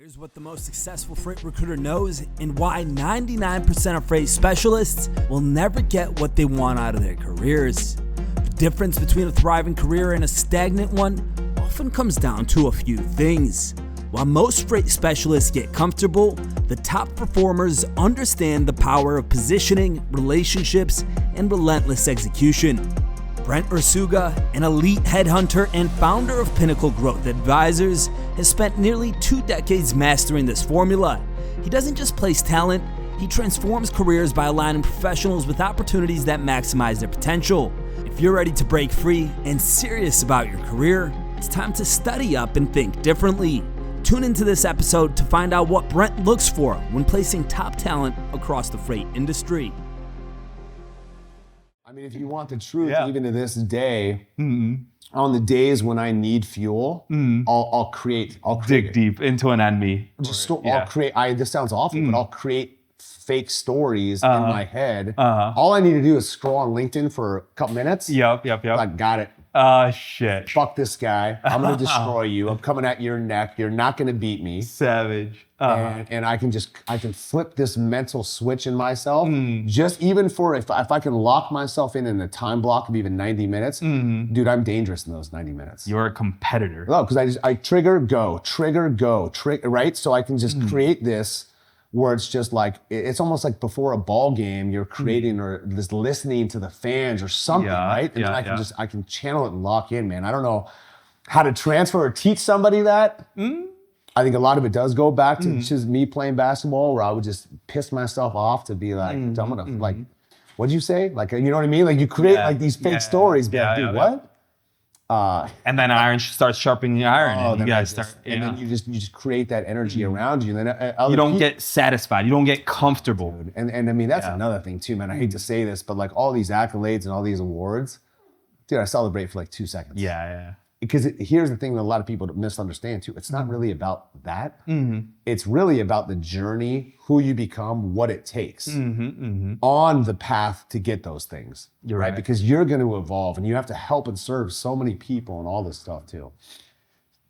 Here's what the most successful freight recruiter knows and why 99% of freight specialists will never get what they want out of their careers. The difference between a thriving career and a stagnant one often comes down to a few things. While most freight specialists get comfortable, the top performers understand the power of positioning, relationships, and relentless execution. Brent Orsuga, an elite headhunter and founder of Pinnacle Growth Advisors, has spent nearly 2 decades mastering this formula. He doesn't just place talent, he transforms careers by aligning professionals with opportunities that maximize their potential. If you're ready to break free and serious about your career, it's time to study up and think differently. Tune into this episode to find out what Brent looks for when placing top talent across the freight industry. I mean, if you want the truth, even to this day, on the days when I need fuel, I'll create dig it. deep into an enemy. I'll create. This sounds awful, but I'll create fake stories in my head. All I need to do is scroll on LinkedIn for a couple minutes. Yep. I got it. Shit. Fuck this guy. I'm gonna destroy you. I'm coming at your neck. You're not gonna beat me. Savage. And I can flip this mental switch in myself. Just even for if I can lock myself in a time block of even 90 minutes, dude, I'm dangerous in those 90 minutes. You're a competitor. No, because I trigger, go, right? So I can just create this where it's just like, it's almost like before a ball game, you're creating or just listening to the fans or something, right? And then I can channel it and lock in, man. I don't know how to transfer or teach somebody that. I think a lot of it does go back to just me playing basketball where I would just piss myself off to be like, I'm gonna like, what'd you say? Like, you know what I mean? Like you create like these fake stories, but dude, what? And then iron starts sharpening the iron, and you guys start. Then you just create that energy around you, and then you don't get satisfied. You don't get comfortable. Dude. And I mean that's another thing too, man. I hate to say this, but like all these accolades and all these awards, dude, I celebrate for like 2 seconds. Yeah. Because here's the thing that a lot of people misunderstand too. It's not really about that. It's really about the journey, who you become, what it takes on the path to get those things. You're right. Because you're going to evolve and you have to help and serve so many people and all this stuff too.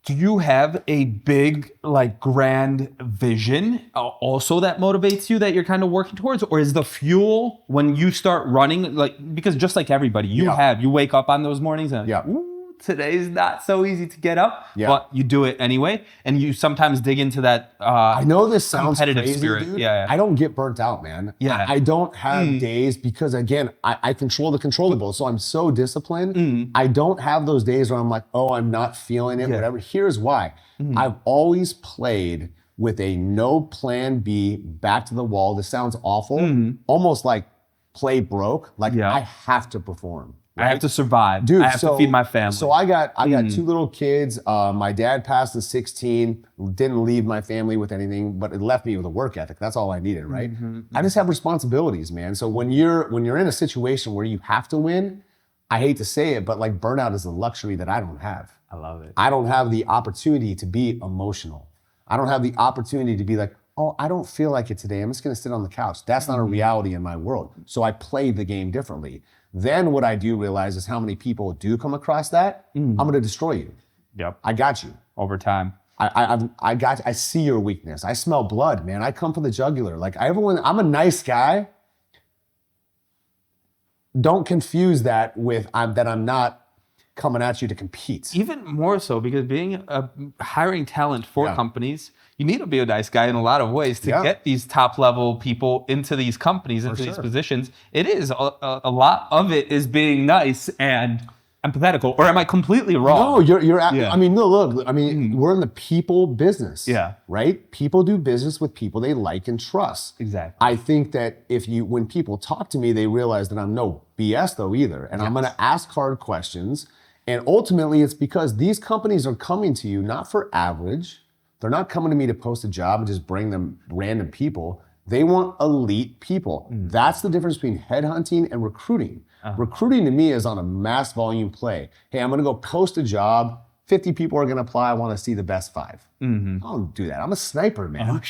Do you have a big, like, grand vision also that motivates you that you're kind of working towards? Or is the fuel when you start running, like, because just like everybody, you wake up on those mornings and today's not so easy to get up, but you do it anyway, and you sometimes dig into that I know this sounds competitive crazy, spirit. dude. Yeah. I don't get burnt out, man. I don't have days because, again, I control the controllables, so I'm so disciplined. I don't have those days where I'm like, oh, I'm not feeling it, whatever. Here's why. I've always played with a no plan B, back to the wall. This sounds awful, almost like play broke. Like I have to perform. Right? I have to survive. Dude, I have to feed my family. So I got 2 little kids. My dad passed at 16, didn't leave my family with anything, but it left me with a work ethic. That's all I needed, right? I just have responsibilities, man. So when you're in a situation where you have to win, I hate to say it, but like burnout is a luxury that I don't have. I love it. I don't have the opportunity to be emotional. I don't have the opportunity to be like, oh, I don't feel like it today. I'm just gonna sit on the couch. That's not a reality in my world. So I play the game differently. Then what I do realize is how many people do come across that. I'm gonna destroy you. Yep. I got you. Over time. I got you. I see your weakness. I smell blood, man. I come for the jugular. Like I'm a nice guy. Don't confuse that with that I'm not coming at you to compete. Even more so because hiring talent for companies, you need to be a nice guy in a lot of ways to get these top level people into these companies, into these positions. It is a lot of it is being nice and empathetical. Or am I completely wrong? No, you're I mean, no, look, I mean, we're in the people business. Right? People do business with people they like and trust. Exactly. I think that when people talk to me, they realize that I'm no BS though either. And I'm gonna ask hard questions. And ultimately, it's because these companies are coming to you not for average. They're not coming to me to post a job and just bring them random people. They want elite people. That's the difference between headhunting and recruiting. Recruiting to me is on a mass volume play. Hey, I'm gonna go post a job 50 people are going to apply. I want to see the best 5. I don't do that. I'm a sniper, man.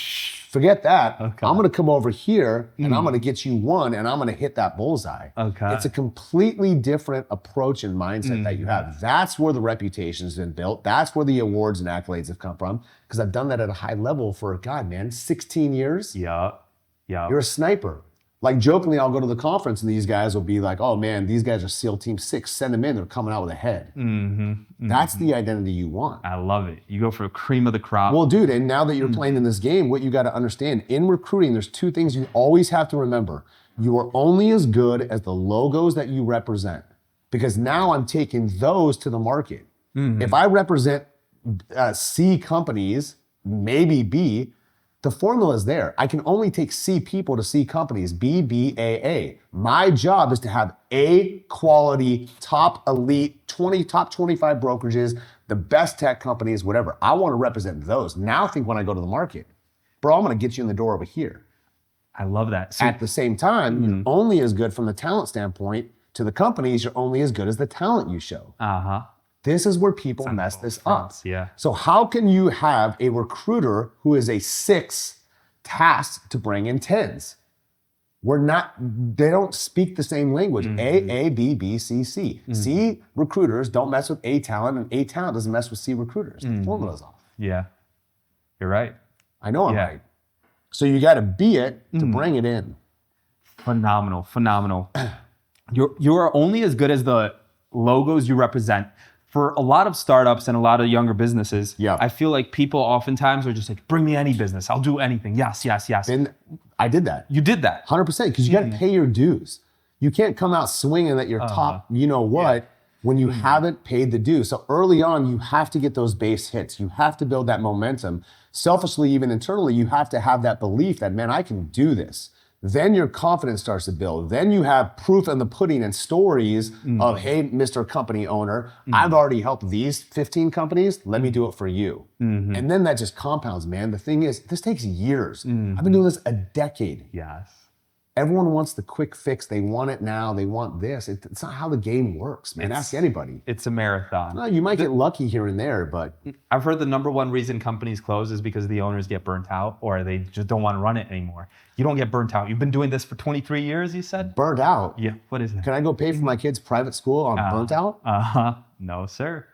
Forget that. Okay. I'm going to come over here and I'm going to get you 1 and I'm going to hit that bullseye. Okay. It's a completely different approach and mindset that you have. That's where the reputation's been built. That's where the awards and accolades have come from. Because I've done that at a high level for, God, man, 16 years. Yeah. You're a sniper. Like jokingly, I'll go to the conference and these guys will be like, oh man, these guys are SEAL Team 6. Send them in. They're coming out with a head. That's the identity you want. I love it. You go for cream of the crop. Well, dude, and now that you're playing in this game, what you got to understand, in recruiting, there's 2 things you always have to remember. You are only as good as the logos that you represent. Because now I'm taking those to the market. If I represent C companies, maybe B, the formula is there. I can only take C people to C companies, B, B, A, A. My job is to have A quality, top elite, top 25 brokerages, the best tech companies, whatever. I want to represent those. Now think when I go to the market, bro, I'm going to get you in the door over here. I love that. So, At the same time, you're only as good from the talent standpoint to the companies, you're only as good as the talent you show. This is where people mess this up. Yeah. So how can you have a recruiter who is a 6 tasked to bring in 10s? They don't speak the same language. A, B, B, C, C. C recruiters don't mess with A talent, and A talent doesn't mess with C recruiters. The formula's off. Yeah. You're right. I know I'm right. So you got to be it to bring it in. Phenomenal. You are only as good as the logos you represent. For a lot of startups and a lot of younger businesses, I feel like people oftentimes are just like, bring me any business. I'll do anything. Yes. And I did that. You did that. 100%, because you got to pay your dues. You can't come out swinging at your top, you know what, when you haven't paid the dues. So early on, you have to get those base hits. You have to build that momentum. Selfishly, even internally, you have to have that belief that, man, I can do this. Then your confidence starts to build. Then you have proof in the pudding and stories of, hey, Mr. Company Owner, I've already helped these 15 companies. Let me do it for you. And then that just compounds, man. The thing is, this takes years. I've been doing this a decade. Yes. Everyone wants the quick fix. They want it now. They want this. It's not how the game works, man. Ask anybody. It's a marathon. No, you might get lucky here and there, but... I've heard the number one reason companies close is because the owners get burnt out or they just don't want to run it anymore. You don't get burnt out. You've been doing this for 23 years, you said? Burnt out? Yeah. What is that? Can I go pay for my kids' private school on burnt out? No, sir.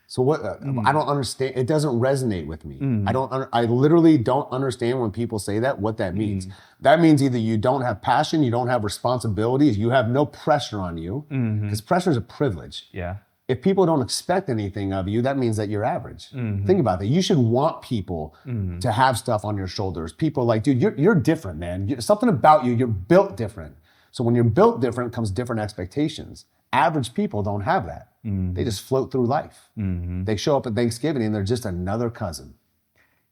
So what? I don't understand. It doesn't resonate with me. I literally don't understand when people say that, what that means. That means either you don't have passion, you don't have responsibilities, you have no pressure on you, because pressure is a privilege. Yeah. If people don't expect anything of you, that means that you're average. Think about that. You should want people to have stuff on your shoulders. People like, dude, you're different, man. Something about you, you're built different. So when you're built different comes different expectations. Average people don't have that. They just float through life. They show up at Thanksgiving and they're just another cousin.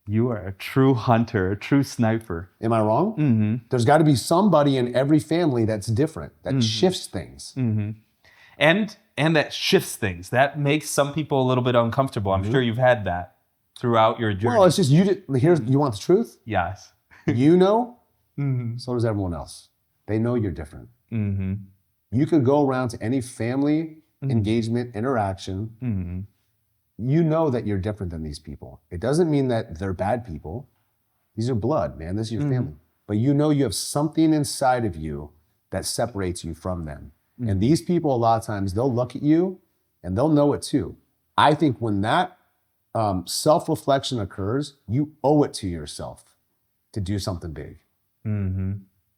You are a true hunter, a true sniper. Am I wrong? There's got to be somebody in every family that's different, that shifts things. And that shifts things. That makes some people a little bit uncomfortable. I'm sure you've had that throughout your journey. Well, it's just you want the truth? Yes. You know, so does everyone else. They know you're different. You could go around to any family engagement, interaction. You know that you're different than these people. It doesn't mean that they're bad people. These are blood, man. This is your family. But you know you have something inside of you that separates you from them. And these people, a lot of times, they'll look at you and they'll know it too. I think when that self-reflection occurs, you owe it to yourself to do something big.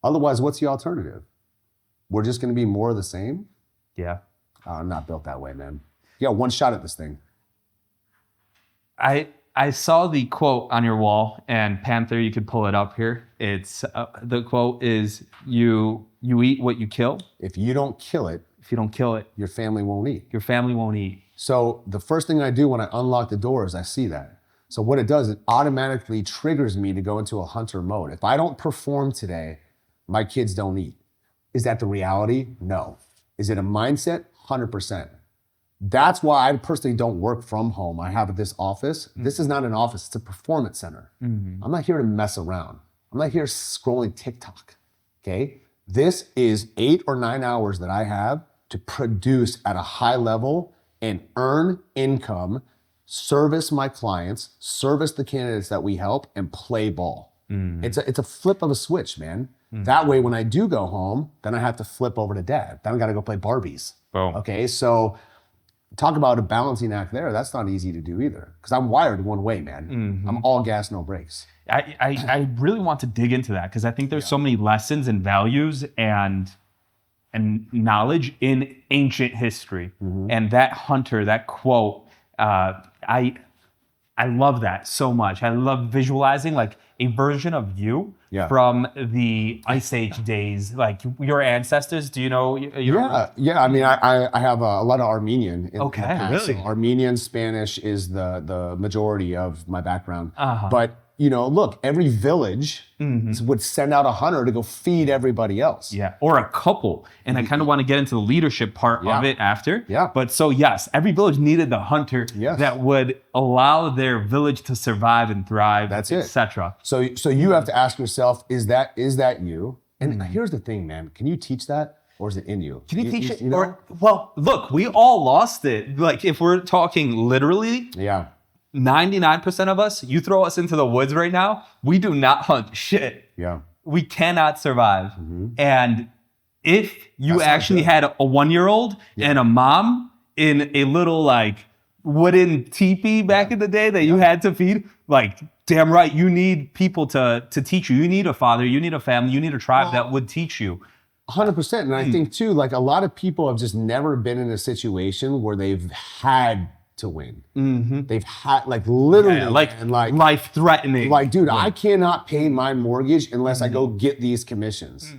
Otherwise, what's the alternative? We're just going to be more of the same? Yeah. I'm not built that way, man. You got one shot at this thing. I saw the quote on your wall, and Panther, you could pull it up here. It's the quote is, you eat what you kill. If you don't kill it, your family won't eat. Your family won't eat. So the first thing I do when I unlock the door is I see that. So what it does, it automatically triggers me to go into a hunter mode. If I don't perform today, my kids don't eat. Is that the reality? No. Is it a mindset? 100%. That's why I personally don't work from home. I have this office. This is not an office, it's a performance center. I'm not here to mess around. I'm not here scrolling TikTok, okay? This is 8 or 9 hours that I have to produce at a high level and earn income service my clients, service the candidates that we help, and play ball. It's a flip of a switch, man. That way, when I do go home, then I have to flip over to dad. Then I got to go play Barbies. Boom. Okay, so talk about a balancing act there. That's not easy to do either, because I'm wired one way, man. I'm all gas, no brakes. I really want to dig into that because I think there's so many lessons and values and knowledge in ancient history. And that hunter, that quote, I love that so much. I love visualizing like a version of you from the Ice Age days, like your ancestors. Do you know? Yeah. I mean, I have a lot of Armenian. In the past. Really? So Armenian, Spanish is the majority of my background. But look, every village would send out a hunter to go feed everybody else. Yeah, or a couple. And I kind of want to get into the leadership part of it after. Yeah. But so yes, every village needed the hunter that would allow their village to survive and thrive, That's it. etc. So you have to ask yourself, is that you? And here's the thing, man. Can you teach that? Or is it in you? Can you teach it? You know? Well, look, we all lost it. Like if we're talking literally, Yeah. 99% of us, you throw us into the woods right now, we do not hunt shit. Yeah. We cannot survive. And if you That's not actually good. had a 1-year-old and a mom in a little like wooden teepee back in the day that you had to feed, like damn right, you need people to teach you. You need a father, you need a family, you need a tribe that would teach you. 100%. And I think too, like a lot of people have just never been in a situation where they've had to win. They've had like literally like like life threatening. Like, dude, I cannot pay my mortgage unless I go get these commissions.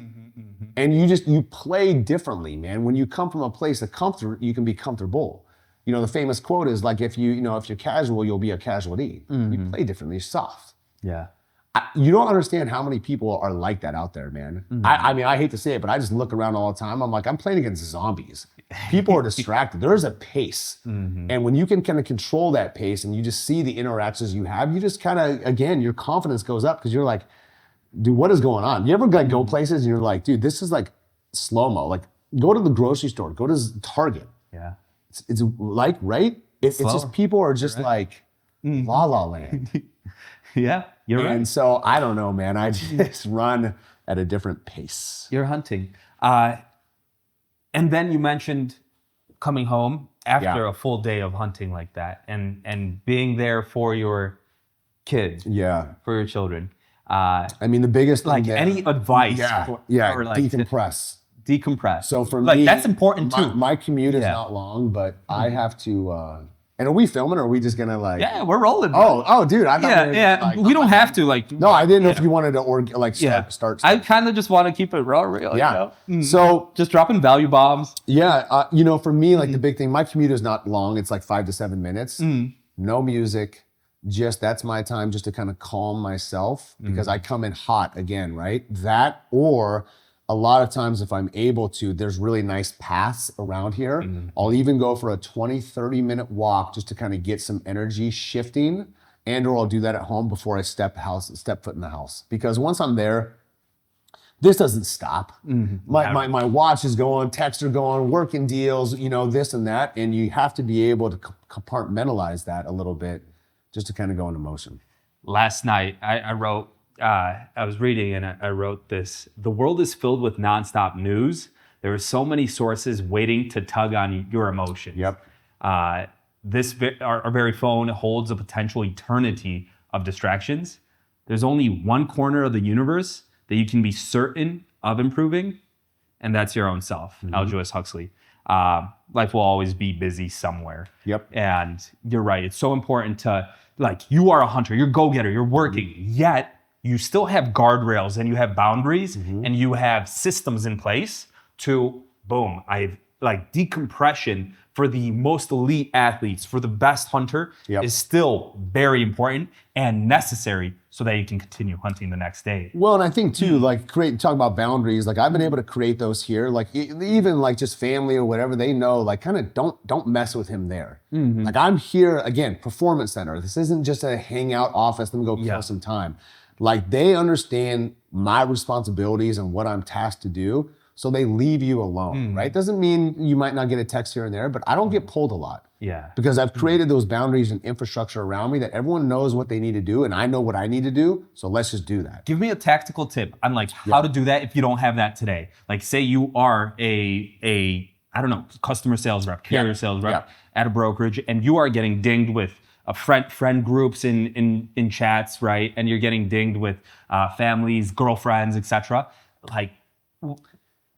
And you play differently, man. When you come from a place of comfort, you can be comfortable. The famous quote is like, if you're casual, you'll be a casualty. You play differently, you're soft. Yeah. You don't understand how many people are like that out there, man. I mean, I hate to say it, but I just look around all the time. I'm like, I'm playing against zombies. People are distracted. There's a pace. And when you can kind of control that pace and you just see the interactions you have, you just kind of, again, your confidence goes up because you're like, dude, what is going on? You ever like go places and you're like, dude, this is like slow-mo. Like go to the grocery store, go to Target. Yeah. It's like, right? It's just people are just like la la land. Yeah, you're right. And so I don't know, man. I just run at a different pace. You're hunting. And then you mentioned coming home after a full day of hunting like that and being there for your kids, Yeah. for your children. I mean, the biggest thing Like there- any advice for like decompress. decompress. So for like me, that's important too. My commute is not long, but I have to. And are we filming, or are we just gonna like? Yeah, we're rolling. Oh, dude! I thought Yeah. We don't have to like. No, I didn't know if you wanted to start. I kind of just want to keep it real. Yeah. So just dropping value bombs. Yeah, for me, like the big thing, my commute is not long. It's like 5 to 7 minutes. No music. That's my time just to kind of calm myself because I come in hot again, right? That or a lot of times if I'm able to, there's really nice paths around here. I'll even go for a 20, 30-minute walk just to kind of get some energy shifting, or I'll do that at home before I step foot in the house. Because once I'm there, this doesn't stop. My watch is going, texts are going, working deals, this and that. And you have to be able to compartmentalize that a little bit just to kind of go into motion. Last night, I wrote, I was reading and I wrote this: the world is filled with nonstop news. There are so many sources waiting to tug on your emotions. Yep. Our very phone holds a potential eternity of distractions. There's only one corner of the universe that you can be certain of improving, and that's your own self. Aldous Huxley. Life will always be busy somewhere. Yep. And you're right. It's so important to, like, you are a hunter, you're a go-getter, you're working, yet you still have guardrails and you have boundaries and you have systems in place to, boom, decompression for the most elite athletes, for the best hunter is still very important and necessary so that you can continue hunting the next day. Well, and I think too, talk about boundaries. Like I've been able to create those here. Like even like just family or whatever, they know, like kind of don't mess with him there. Like I'm here again, performance center. This isn't just a hangout office. Let me go kill some time. Like they understand my responsibilities and what I'm tasked to do. So they leave you alone, right? Doesn't mean you might not get a text here and there, but I don't get pulled a lot. Yeah. Because I've created those boundaries and infrastructure around me that everyone knows what they need to do and I know what I need to do. So let's just do that. Give me a tactical tip on like how to do that if you don't have that today. Like say you are a I don't know, customer sales rep, carrier sales rep at a brokerage, and you are getting dinged with friend groups in chats, right? And you're getting dinged with families, girlfriends, etc. Like,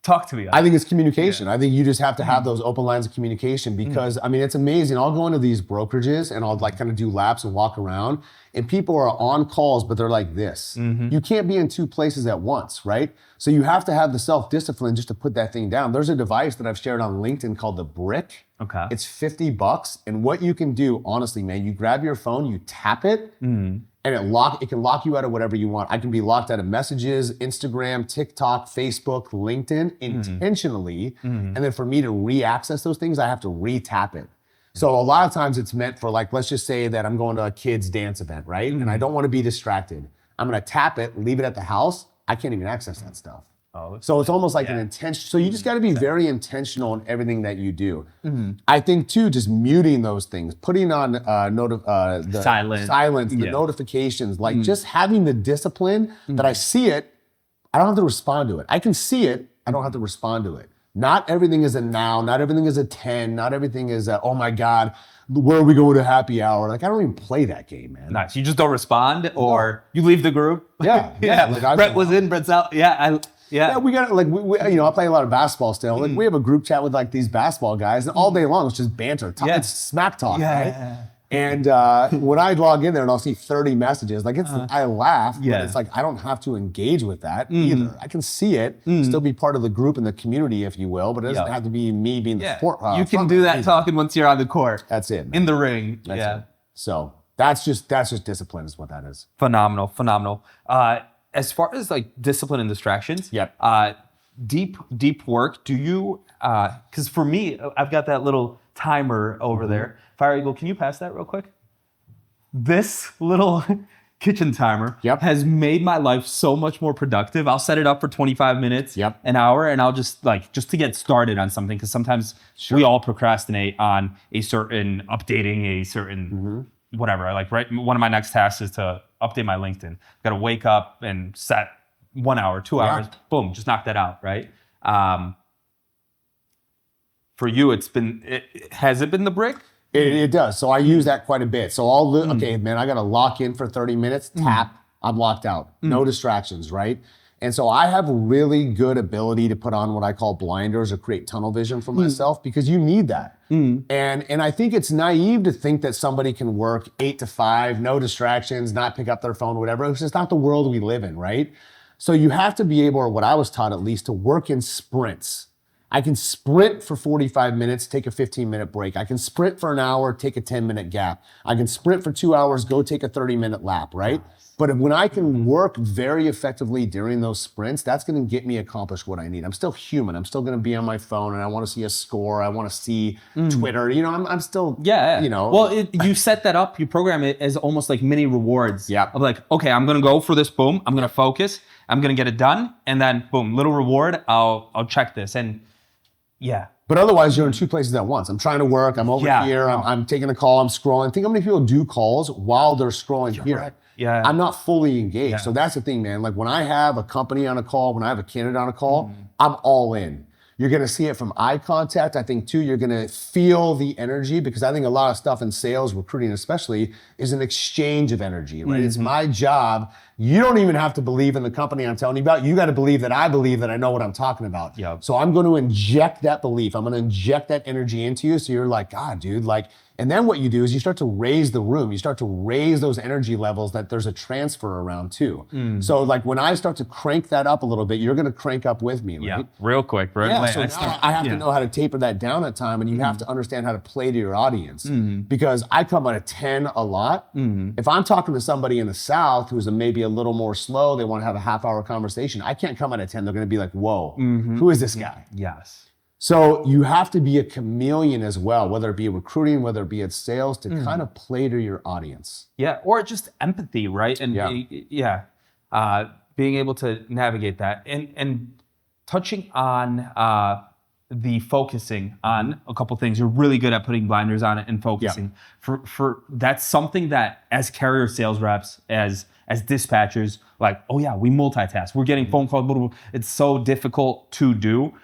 talk to me. I think it's communication. I think you just have to have those open lines of communication because, I mean, it's amazing. I'll go into these brokerages and I'll like kind of do laps and walk around and people are on calls, but they're like this. You can't be in two places at once, right? So you have to have the self-discipline just to put that thing down. There's a device that I've shared on LinkedIn called the Brick. Okay. It's $50. And what you can do, honestly, man, you grab your phone, you tap it, and it can lock you out of whatever you want. I can be locked out of messages, Instagram, TikTok, Facebook, LinkedIn intentionally. And then for me to re-access those things, I have to re-tap it. So a lot of times it's meant for like, let's just say that I'm going to a kid's dance event, right? And I don't want to be distracted. I'm going to tap it, leave it at the house. I can't even access that stuff. So it's almost like an intention. So you just got to be very intentional in everything that you do. I think too, just muting those things, putting on the silence, the notifications, like just having the discipline that I see it, I don't have to respond to it. I can see it, I don't have to respond to it. Not everything is a now, not everything is a 10, not everything is a, oh my God, where are we going to happy hour? Like I don't even play that game, man. Nice. You just don't respond or you leave the group? Yeah. Like Brent was in, Brent's out. Yeah, we got like we I play a lot of basketball still. Like we have a group chat with like these basketball guys, and all day long it's just banter. It's smack talk, right? And when I log in there and I'll see 30 messages, like I laugh, but it's like I don't have to engage with that either. I can see it, still be part of the group and the community, if you will, but it doesn't have to be me being the sport. You can do that talking once you're on the court. That's it, man. In the ring. That's it. So that's just discipline is what that is. Phenomenal. As far as like discipline and distractions, deep work. Do you? Because for me, I've got that little timer over there. Fire Eagle, can you pass that real quick? This little kitchen timer has made my life so much more productive. I'll set it up for 25 minutes, an hour, and I'll just to get started on something because sometimes we all procrastinate on updating a certain whatever. Like one of my next tasks is to update my LinkedIn. I've got to wake up and set 1 hour, 2 hours, boom, just knock that out, right? For you, has it been the Brick? It does. So I use that quite a bit. So okay, man, I got to lock in for 30 minutes, tap, I'm locked out. No distractions, right? And so I have really good ability to put on what I call blinders or create tunnel vision for myself because you need that. And I think it's naive to think that somebody can work 8 to 5, no distractions, not pick up their phone, whatever. It's just not the world we live in, right? So you have to be able, or what I was taught at least, to work in sprints. I can sprint for 45 minutes, take a 15-minute break. I can sprint for an hour, take a 10-minute gap. I can sprint for 2 hours, go take a 30-minute lap, right? But when I can work very effectively during those sprints, that's going to get me accomplished what I need. I'm still human. I'm still going to be on my phone and I want to see a score. I want to see Twitter. I'm still, Well, you set that up, you program it as almost like mini rewards. Of like, okay, I'm going to go for this, boom. I'm going to focus. I'm going to get it done. And then boom, little reward. I'll check this. And but otherwise, you're in two places at once. I'm trying to work. I'm over here. I'm taking a call. I'm scrolling. Think how many people do calls while they're scrolling here. Right. I'm not fully engaged. So that's the thing, man. Like when I have a company on a call, when I have a candidate on a call, I'm all in. You're going to see it from eye contact. I think too, you're going to feel the energy because I think a lot of stuff in sales, recruiting especially, is an exchange of energy, right? It's my job. You don't even have to believe in the company I'm telling you about. You got to believe that I know what I'm talking about. So I'm going to inject that belief. I'm going to inject that energy into you. So you're like, God, dude, like, and then what you do is you start to raise the room. You start to raise those energy levels that there's a transfer around too. So like when I start to crank that up a little bit, you're going to crank up with me, right? Real quick, bro. So now I have to know how to taper that down at time, and you have to understand how to play to your audience. Because I come at a 10 a lot. If I'm talking to somebody in the South who's maybe a little more slow, they want to have a half-hour conversation, I can't come at a 10. They're going to be like, whoa, who is this guy? So you have to be a chameleon as well, whether it be recruiting, whether it be at sales, to kind of play to your audience. Or just empathy, right? And being able to navigate that. And touching on the focusing on a couple things. You're really good at putting blinders on it and focusing. For that's something that as carrier sales reps, as dispatchers, like, oh yeah, we multitask. We're getting phone calls. Blah, blah, blah. It's so difficult to do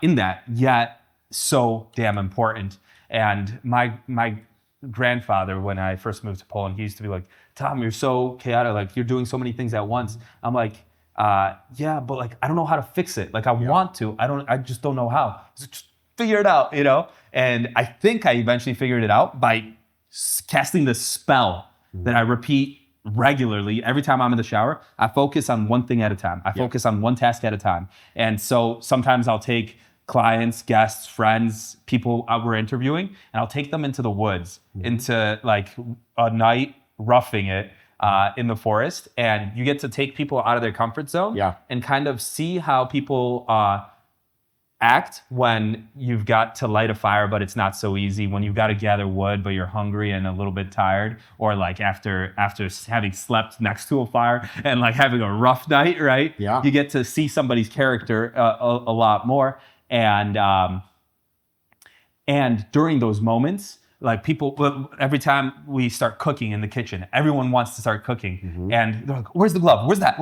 in that, yet so damn important. And my grandfather, when I first moved to Poland, he used to be like, Tom, you're so chaotic. Like, you're doing so many things at once. I'm like, yeah, but like, I don't know how to fix it. Like, I want to, I just don't know how. So just figure it out, you know? And I think I eventually figured it out by casting this spell that I repeat regularly. Every time I'm in the shower, I focus on one thing at a time. I focus on one task at a time. And so sometimes I'll take clients, guests, friends, people we're interviewing, and I'll take them into the woods, into like a night roughing it in the forest. And you get to take people out of their comfort zone and kind of see how people act when you've got to light a fire, but it's not so easy, when you've got to gather wood, but you're hungry and a little bit tired, or like after having slept next to a fire and like having a rough night, right? Yeah. You get to see somebody's character a lot more. And during those moments, like people, every time we start cooking in the kitchen, everyone wants to start cooking. And they're like, where's the glove? Where's that?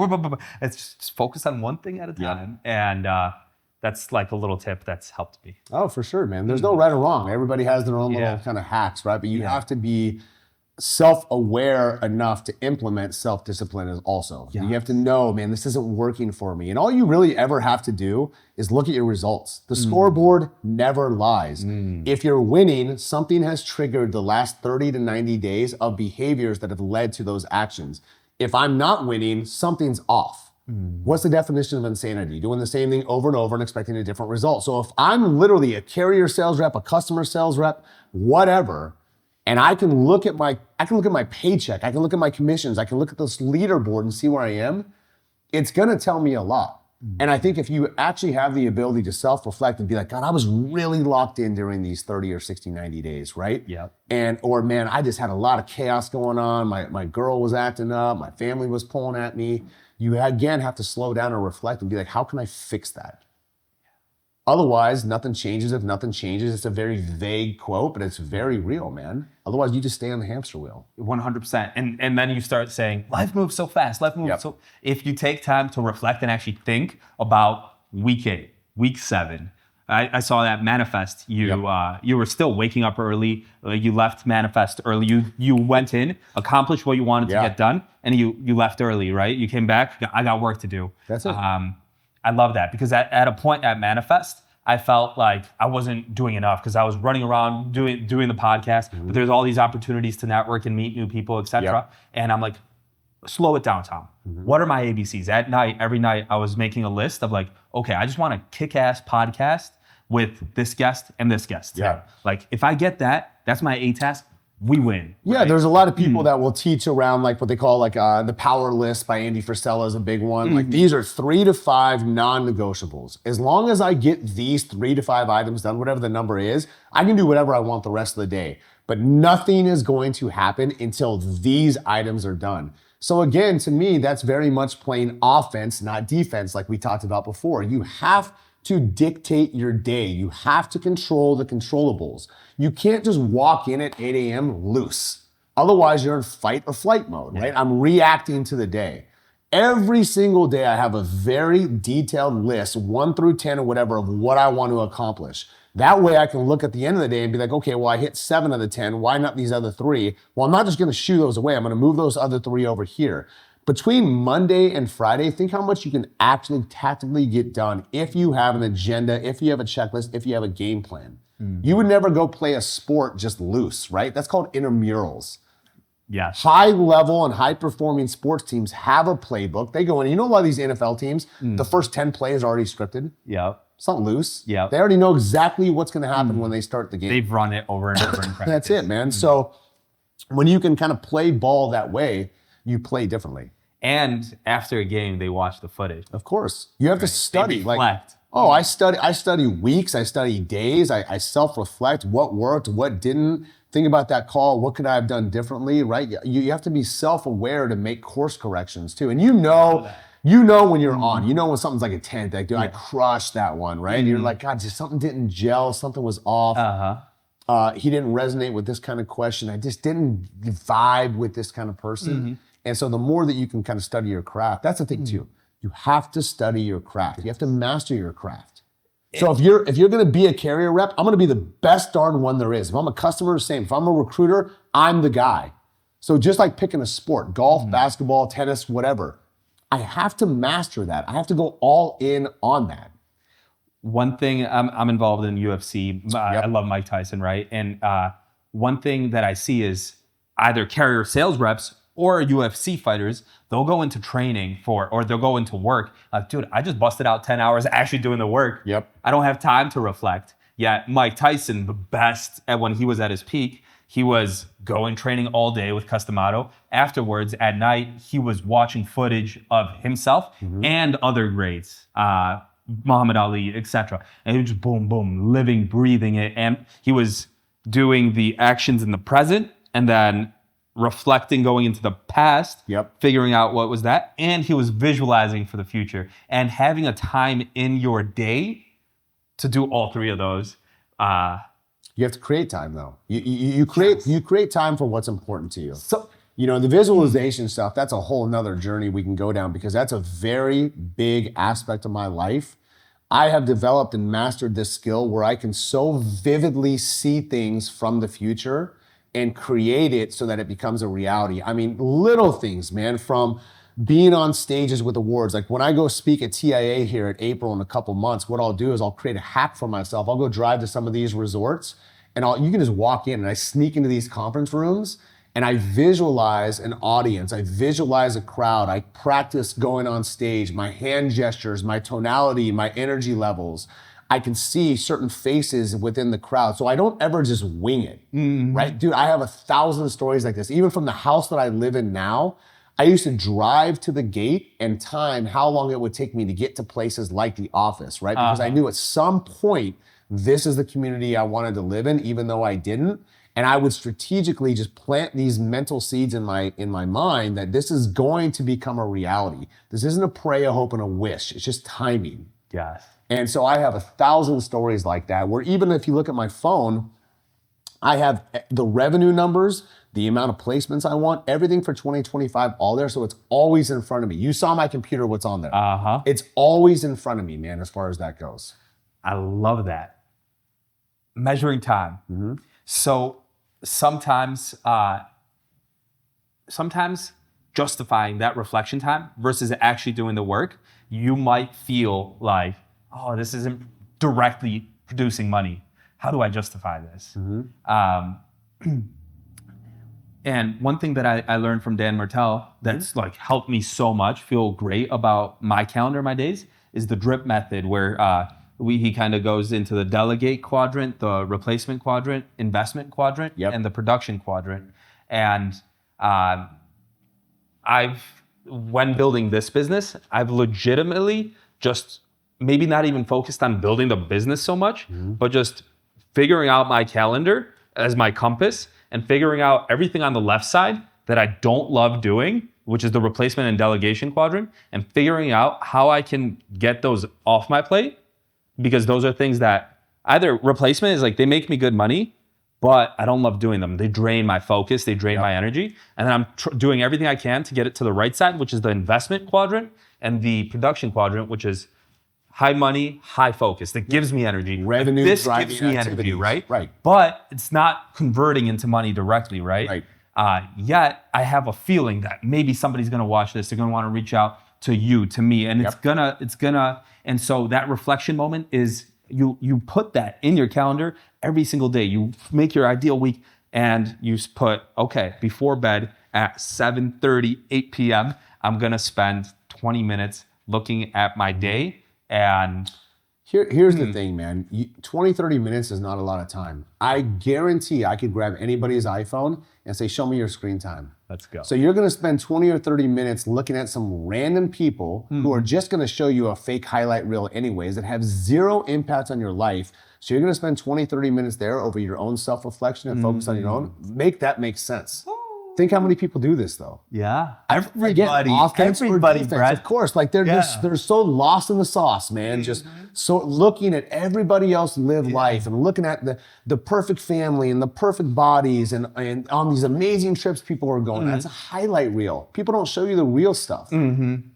It's just focus on one thing at a time. And that's like a little tip that's helped me. Oh, for sure, man. There's no right or wrong. Everybody has their own little kind of hacks, right? But you have to be self-aware enough to implement self-discipline as also. You have to know, man, this isn't working for me. And all you really ever have to do is look at your results. The scoreboard never lies. If you're winning, something has triggered the last 30 to 90 days of behaviors that have led to those actions. If I'm not winning, something's off. What's the definition of insanity? Doing the same thing over and over and expecting a different result. So if I'm literally a carrier sales rep, a customer sales rep, whatever, and I can look at my paycheck, I can look at my commissions, I can look at this leaderboard and see where I am, it's gonna tell me a lot. And I think if you actually have the ability to self-reflect and be like, God, I was really locked in during these 30 or 60, 90 days, right? Or man, I just had a lot of chaos going on. My girl was acting up, my family was pulling at me. You again have to slow down and reflect and be like, how can I fix that? Otherwise, nothing changes. If nothing changes, it's a very vague quote, but it's very real, man. Otherwise, you just stay on the hamster wheel. 100%. And then you start saying, life moves so fast, life moves so... If you take time to reflect and actually think about week 8, week 7, I saw that Manifest. You were still waking up early. You left Manifest early. You went in, accomplished what you wanted to get done, and you left early, right? You came back. I got work to do. That's it. I love that because at a point at Manifest, I felt like I wasn't doing enough because I was running around doing the podcast, but there's all these opportunities to network and meet new people, etc. And I'm like, slow it down, Tom. What are my ABCs? At night, every night, I was making a list of like, okay, I just want a kick-ass podcast with this guest and this guest. Like, if I get that, that's my A task. We win. Yeah, there's a lot of people that will teach around like what they call like the power list by Andy Frisella is a big one. Like these are 3 to 5 non-negotiables. As long as I get these 3 to 5 items done, whatever the number is, I can do whatever I want the rest of the day. But nothing is going to happen until these items are done. So again, to me, that's very much playing offense, not defense, like we talked about before. You have to dictate your day. You have to control the controllables. You can't just walk in at 8 a.m. loose. Otherwise, you're in fight or flight mode, right? I'm reacting to the day. Every single day, I have a very detailed list, 1 through 10 or whatever, of what I want to accomplish. That way, I can look at the end of the day and be like, okay, well, I hit 7 of the 10. Why not these other 3? Well, I'm not just going to shoo those away. I'm going to move those other 3 over here. Between Monday and Friday, think how much you can actually tactically get done if you have an agenda, if you have a checklist, if you have a game plan. You would never go play a sport just loose, right? That's called intramurals. Yes. High level and high performing sports teams have a playbook. They go in, you know, a lot of these NFL teams, the first 10 plays are already scripted. It's not loose. They already know exactly what's going to happen when they start the game. They've run it over and over in practice. That's it, man. So when you can kind of play ball that way, you play differently. And after a game, they watch the footage. Of course. You have to study. They reflect. I study weeks, I study days, I self-reflect what worked, what didn't, think about that call. What could I have done differently, right? You have to be self-aware to make course corrections too. And you know when you're on. You know when something's like a 10th, like, dude, I crushed that one, right? And you're like, God, just something didn't gel, something was off. He didn't resonate with this kind of question. I just didn't vibe with this kind of person. And so the more that you can kind of study your craft, that's the thing too. You have to study your craft. You have to master your craft. So if you're gonna be a carrier rep, I'm gonna be the best darn one there is. If I'm a customer, same. If I'm a recruiter, I'm the guy. So just like picking a sport, golf, basketball, tennis, whatever, I have to master that. I have to go all in on that. One thing, I'm involved in UFC. I love Mike Tyson, right? And one thing that I see is either carrier sales reps or UFC fighters, they'll go into training or they'll go into work. Dude, I just busted out 10 hours actually doing the work. I don't have time to reflect. Yet Mike Tyson, the best at when he was at his peak, he was going training all day with Customato. Afterwards, at night, he was watching footage of himself and other greats, Muhammad Ali, etc. And he was just boom, boom, living, breathing it. And he was doing the actions in the present and then reflecting going into the past, figuring out what was that, and he was visualizing for the future and having a time in your day to do all three of those. You have to create time though. You create time for what's important to you. So the visualization stuff, that's a whole nother journey we can go down because that's a very big aspect of my life. I have developed and mastered this skill where I can so vividly see things from the future and create it so that it becomes a reality. I mean, little things, man, from being on stages with awards. Like when I go speak at TIA here at April in a couple months, what I'll do is I'll create a hack for myself. I'll go drive to some of these resorts and you can just walk in and I sneak into these conference rooms and I visualize an audience. I visualize a crowd. I practice going on stage, my hand gestures, my tonality, my energy levels. I can see certain faces within the crowd. So I don't ever just wing it, right? Dude, I have 1,000 stories like this. Even from the house that I live in now, I used to drive to the gate and time how long it would take me to get to places like the office, right? Because I knew at some point, this is the community I wanted to live in, even though I didn't. And I would strategically just plant these mental seeds in my mind that this is going to become a reality. This isn't a pray, a hope, and a wish. It's just timing. Yes. And so I have 1,000 stories like that where even if you look at my phone, I have the revenue numbers, the amount of placements I want, everything for 2025 all there. So it's always in front of me. You saw my computer, what's on there. It's always in front of me, man, as far as that goes. I love that. Measuring time. So sometimes justifying that reflection time versus actually doing the work, you might feel like, oh, this isn't directly producing money. How do I justify this? And one thing that I learned from Dan Martell that's like helped me so much feel great about my calendar, my days, is the drip method where he kind of goes into the delegate quadrant, the replacement quadrant, investment quadrant, and the production quadrant. And when building this business, I've legitimately just maybe not even focused on building the business so much, but just figuring out my calendar as my compass and figuring out everything on the left side that I don't love doing, which is the replacement and delegation quadrant, and figuring out how I can get those off my plate, because those are things that either replacement is like, they make me good money, but I don't love doing them. They drain my focus, they drain my energy. And then I'm doing everything I can to get it to the right side, which is the investment quadrant, and the production quadrant, which is high money, high focus. That gives me energy. Revenue, this driving gives me activities. energy, right? Right. But it's not converting into money directly, right? Yet I have a feeling that maybe somebody's gonna watch this. They're gonna wanna reach out to you, to me, and it's gonna. And so that reflection moment is you put that in your calendar every single day. You make your ideal week and you put, okay, before bed at 7:30, 8 p.m., I'm gonna spend 20 minutes looking at my day and Here's the thing, man. 20, 30 minutes is not a lot of time. I guarantee I could grab anybody's iPhone and say, show me your screen time. Let's go. So you're going to spend 20 or 30 minutes looking at some random people who are just going to show you a fake highlight reel anyways that have zero impact on your life. So you're going to spend 20, 30 minutes there over your own self-reflection and focus on your own. Make that make sense. Think how many people do this though. Yeah. Everybody, Brett. of course. Like they're so lost in the sauce, man. Just so looking at everybody else live life and looking at the perfect family and the perfect bodies and on these amazing trips people are going. That's a highlight reel. People don't show you the real stuff,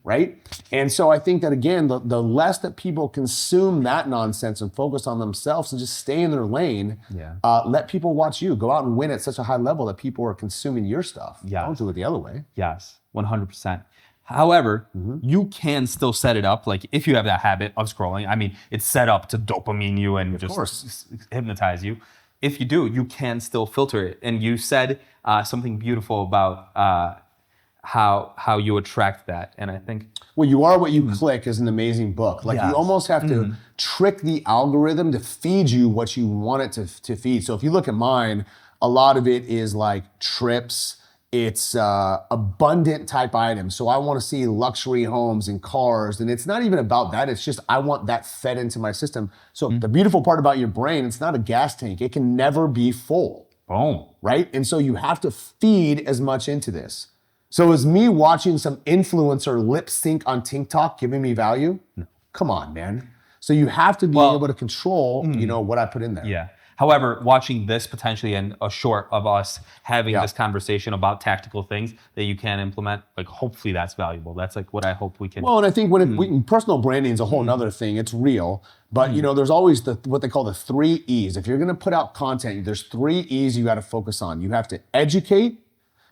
right? And so I think that again, the less that people consume that nonsense and focus on themselves and just stay in their lane, let people watch you go out and win at such a high level that people are consuming your stuff. Yes. Don't do it the other way. Yes, 100%. However, you can still set it up. Like if you have that habit of scrolling, I mean, it's set up to dopamine you and just hypnotize you. If you do, you can still filter it. And you said something beautiful about how you attract that. And I think... Well, You Are What You Click is an amazing book. Like you almost have to trick the algorithm to feed you what you want it to feed. So if you look at mine, a lot of it is like trips. It's abundant type items. So I want to see luxury homes and cars. And it's not even about that. It's just I want that fed into my system. So the beautiful part about your brain, it's not a gas tank. It can never be full. Boom. Right? And so you have to feed as much into this. So is me watching some influencer lip sync on TikTok giving me value? No. Come on, man. So you have to be able to control, what I put in there. Yeah. However, watching this potentially and a short of us having this conversation about tactical things that you can implement, like hopefully that's valuable. That's like what I hope we can. Well, and I think when personal branding is a whole nother thing. It's real, but there's always what they call the 3 E's. If you're going to put out content, there's 3 E's you got to focus on. You have to educate,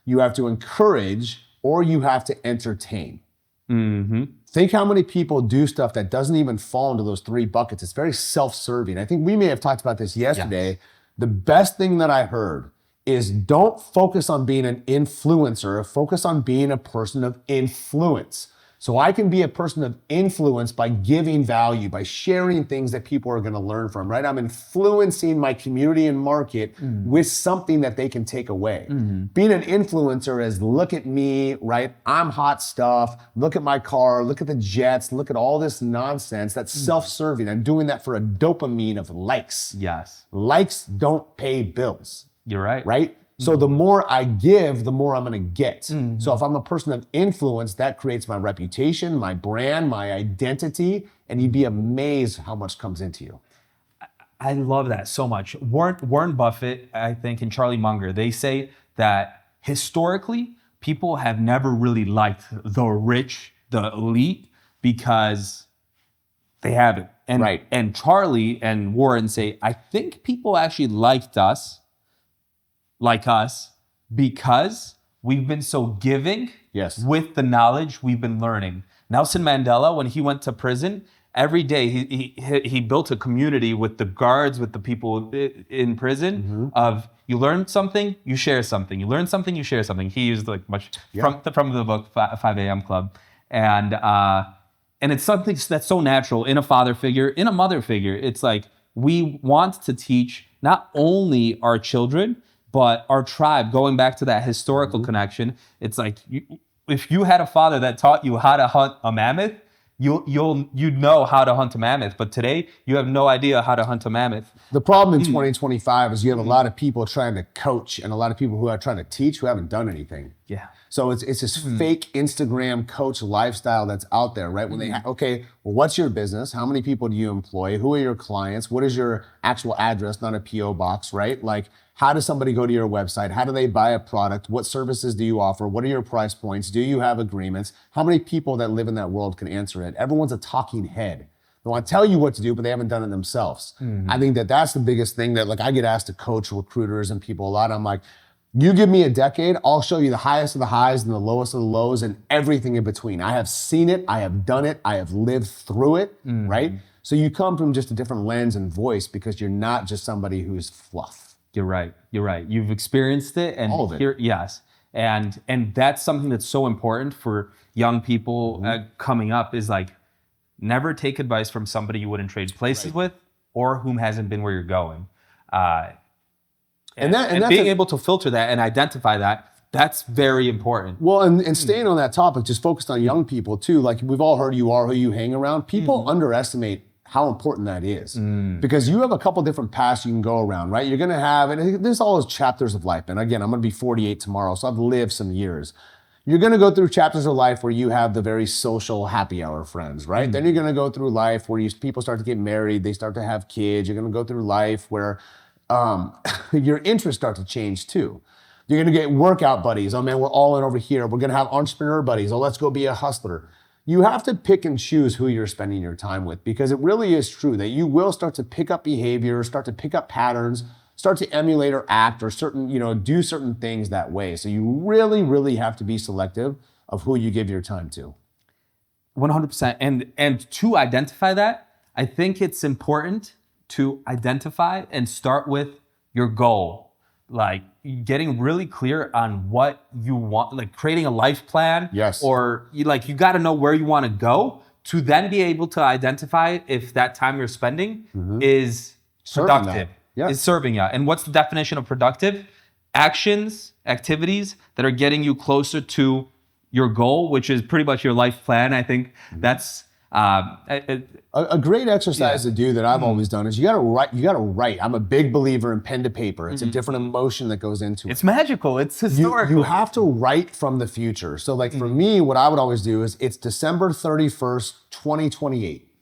you have to encourage, or you have to entertain. Think how many people do stuff that doesn't even fall into those 3 buckets. It's very self-serving. I think we may have talked about this yesterday. Yes. The best thing that I heard is don't focus on being an influencer, focus on being a person of influence. So I can be a person of influence by giving value, by sharing things that people are going to learn from, right? I'm influencing my community and market with something that they can take away. Being an influencer is look at me, right? I'm hot stuff. Look at my car. Look at the jets. Look at all this nonsense. That's self-serving. I'm doing that for a dopamine of likes. Yes. Likes don't pay bills. You're right. Right? So the more I give, the more I'm going to get. So if I'm a person of influence, that creates my reputation, my brand, my identity, and you'd be amazed how much comes into you. I love that so much. Warren Buffett, I think, and Charlie Munger, they say that historically, people have never really liked the rich, the elite, because they haven't. And Charlie and Warren say, I think people actually liked us, because we've been so giving with the knowledge we've been learning. Nelson Mandela, when he went to prison, every day he built a community with the guards, with the people in prison of you learn something, you share something. You learn something, you share something. He used from the book 5 a.m. Club. And it's something that's so natural in a father figure, in a mother figure. It's like we want to teach not only our children, but our tribe, going back to that historical connection, it's like if you had a father that taught you how to hunt a mammoth, you'd know how to hunt a mammoth. But today, you have no idea how to hunt a mammoth. The problem in 2025 is you have a lot of people trying to coach and a lot of people who are trying to teach who haven't done anything. Yeah. So it's this fake Instagram coach lifestyle that's out there, right? When what's your business? How many people do you employ? Who are your clients? What is your actual address, not a PO box, right? Like, how does somebody go to your website? How do they buy a product? What services do you offer? What are your price points? Do you have agreements? How many people that live in that world can answer it? Everyone's a talking head. They want to tell you what to do, but they haven't done it themselves. I think that's the biggest thing that I get asked to coach recruiters and people a lot. I'm like, you give me a decade, I'll show you the highest of the highs and the lowest of the lows and everything in between. I have seen it, I have done it, I have lived through it, right? So you come from just a different lens and voice because you're not just somebody who's fluff. You're right. You've experienced it, and all of it. Yes, and that's something that's so important for young people coming up. Is like Never take advice from somebody you wouldn't trade places with or whom hasn't been where you're going. And that's being able to filter that and identify that, that's very important. Well, and staying on that topic, just focused on young people too. Like we've all heard, you are who you hang around. People underestimate how important that is, because you have a couple different paths you can go around, right? You're gonna have, and there's all those chapters of life. And again, I'm gonna be 48 tomorrow, so I've lived some years. You're gonna go through chapters of life where you have the very social happy hour friends, right? Then you're gonna go through life where people start to get married, they start to have kids. You're gonna go through life where your interests start to change too. You're gonna get workout buddies. Oh man, we're all in over here. We're gonna have entrepreneur buddies. Oh, let's go be a hustler. You have to pick and choose who you're spending your time with, because it really is true that you will start to pick up behavior, start to pick up patterns, start to emulate or act or do certain things that way. So you really, really have to be selective of who you give your time to. 100%. And to identify that, I think it's important to identify and start with your goal. Like getting really clear on what you want, like creating a life plan. Yes. Or you got to know where you want to go to then be able to identify if that time you're spending is productive, is serving you. And what's the definition of productive? Actions, activities that are getting you closer to your goal, which is pretty much your life plan. I think that's a great exercise to do that I've always done is you gotta write. I'm a big believer in pen to paper. It's a different emotion that goes into it. It's magical. It's historical. You have to write from the future. So like for me, what I would always do is it's December 31st, 2028.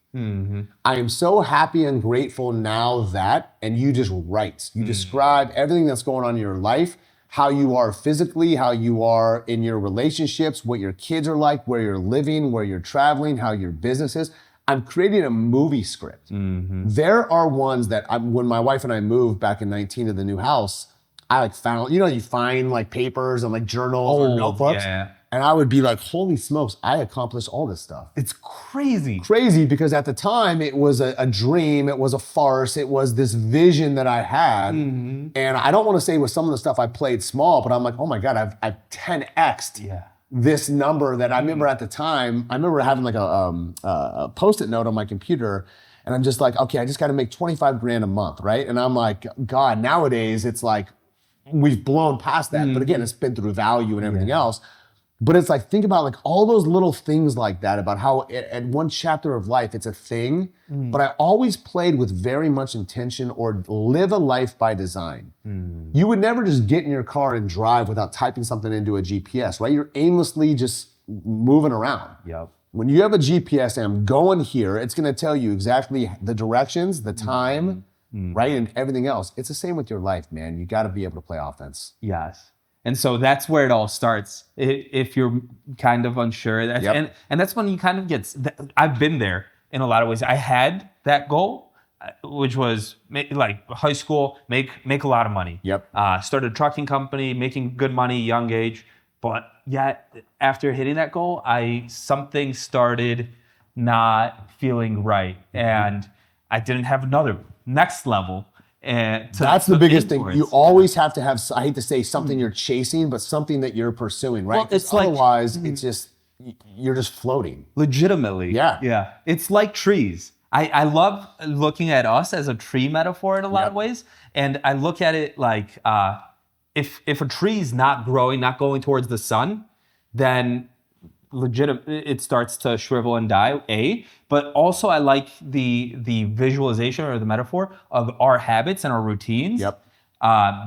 I am so happy and grateful now that, and you just write. You describe everything that's going on in your life, how you are physically, how you are in your relationships, what your kids are like, where you're living, where you're traveling, how your business is. I'm creating a movie script. There are ones that when my wife and I moved back in 19 to the new house, I found, you find like papers and like journals or notebooks. Yeah. And I would be like, holy smokes, I accomplished all this stuff. It's crazy. Crazy, because at the time it was a dream, it was a farce, it was this vision that I had. And I don't want to say with some of the stuff I played small, but I'm like, oh my God, I've 10x'd this number that I remember at the time. I remember having like a Post-it note on my computer, and I'm just like, okay, I just got to make 25 grand a month, right? And I'm like, God, nowadays it's like, we've blown past that. But again, it's been through value and everything else. But it's like, think about like all those little things like that, about how at one chapter of life, it's a thing, but I always played with very much intention or live a life by design. You would never just get in your car and drive without typing something into a GPS, right? You're aimlessly just moving around. Yep. When you have a GPS and I'm going here, it's gonna tell you exactly the directions, the time, right? And everything else. It's the same with your life, man. You gotta be able to play offense. Yes. And so that's where it all starts. If you're kind of unsure, and that's when you kind of get. I've been there in a lot of ways. I had that goal, which was like high school, make a lot of money. Yep. Started a trucking company, making good money, young age. But yet, after hitting that goal, something started not feeling right, and I didn't have another next level. That's the biggest thing. You always have to have, I hate to say something you're chasing, but something that you're pursuing, right? Well, it's otherwise, it's just, you're just floating. Legitimately. Yeah. Yeah. It's like trees. I love looking at us as a tree metaphor in a lot of ways. And I look at it like, if a tree's not growing, not going towards the sun, then it starts to shrivel and die, but also I like the visualization or the metaphor of our habits and our routines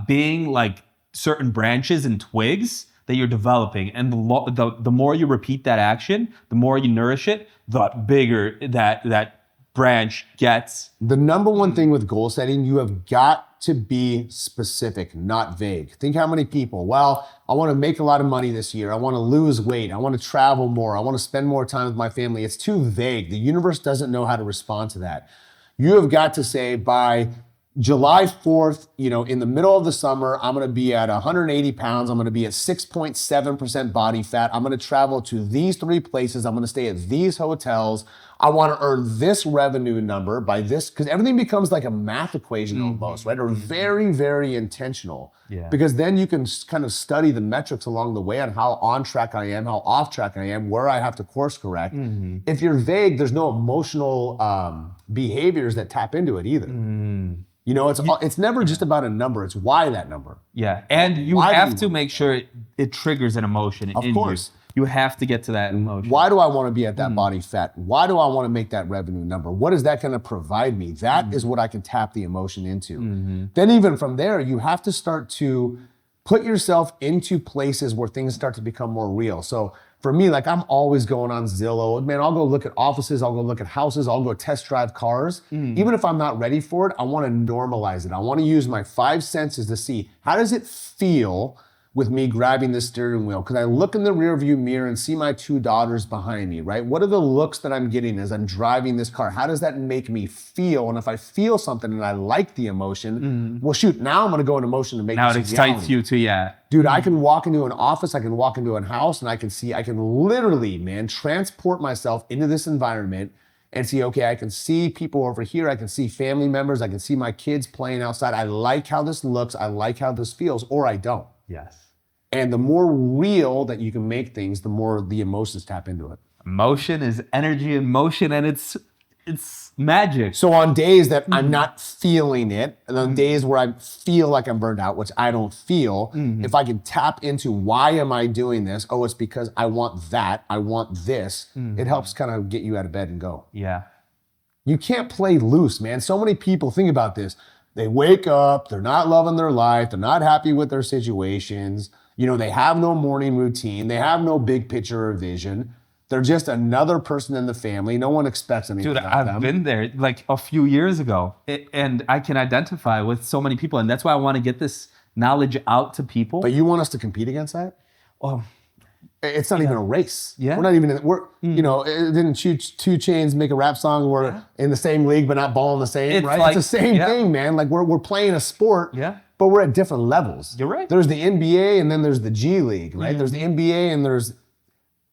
being like certain branches and twigs that you're developing. And the more you repeat that action, the more you nourish it, the bigger that branch gets. The number one thing with goal setting, you have got to be specific, not vague. Think how many people, well, I want to make a lot of money this year. I want to lose weight. I want to travel more. I want to spend more time with my family. It's too vague. The universe doesn't know how to respond to that. You have got to say by July 4th, in the middle of the summer, I'm going to be at 180 pounds. I'm going to be at 6.7% body fat. I'm going to travel to these 3 places. I'm going to stay at these hotels. I want to earn this revenue number by this, because everything becomes like a math equation almost, right? Or very, very intentional. Yeah. Because then you can kind of study the metrics along the way on how on track I am, how off track I am, where I have to course correct. If you're vague, there's no emotional behaviors that tap into it either. It's never just about a number. It's why that number. Yeah, and you have to make sure it triggers an emotion in you. Of course. You have to get to that emotion. Why do I want to be at that body fat? Why do I want to make that revenue number? What is that going to provide me? That is what I can tap the emotion into. Then even from there, you have to start to put yourself into places where things start to become more real. So for me, like I'm always going on Zillow. Man, I'll go look at offices, I'll go look at houses, I'll go test drive cars. Even if I'm not ready for it, I want to normalize it. I want to use my 5 senses to see how does it feel with me grabbing the steering wheel, because I look in the rearview mirror and see my 2 daughters behind me, right? What are the looks that I'm getting as I'm driving this car? How does that make me feel? And if I feel something and I like the emotion, well, shoot, now I'm going to go into motion to make now this it excites you too, yeah. Dude, I can walk into an office, I can walk into a house, and I can literally, man, transport myself into this environment and see, okay, I can see people over here, I can see family members, I can see my kids playing outside. I like how this looks, I like how this feels, or I don't. Yes. And the more real that you can make things, the more the emotions tap into it. Emotion is energy in motion, and it's magic. So on days that I'm not feeling it, and on days where I feel like I'm burned out, which I don't feel, if I can tap into why am I doing this? Oh, it's because I want that, I want this. It helps kind of get you out of bed and go. Yeah. You can't play loose, man. So many people think about this. They wake up, they're not loving their life, they're not happy with their situations. They have no morning routine. They have no big picture or vision. They're just another person in the family. No one expects anything Dude, out of them. I've been there like a few years ago, and I can identify with so many people, and that's why I want to get this knowledge out to people. But you want us to compete against that? Well, it's not even a race. Yeah. We're not even, didn't 2 Chainz make a rap song? We're in the same league, but not balling the same, right? Like, it's the same thing, man. Like we're playing a sport. Yeah. But we're at different levels. You're right. There's the NBA and then there's the G League, right? There's the NBA and there's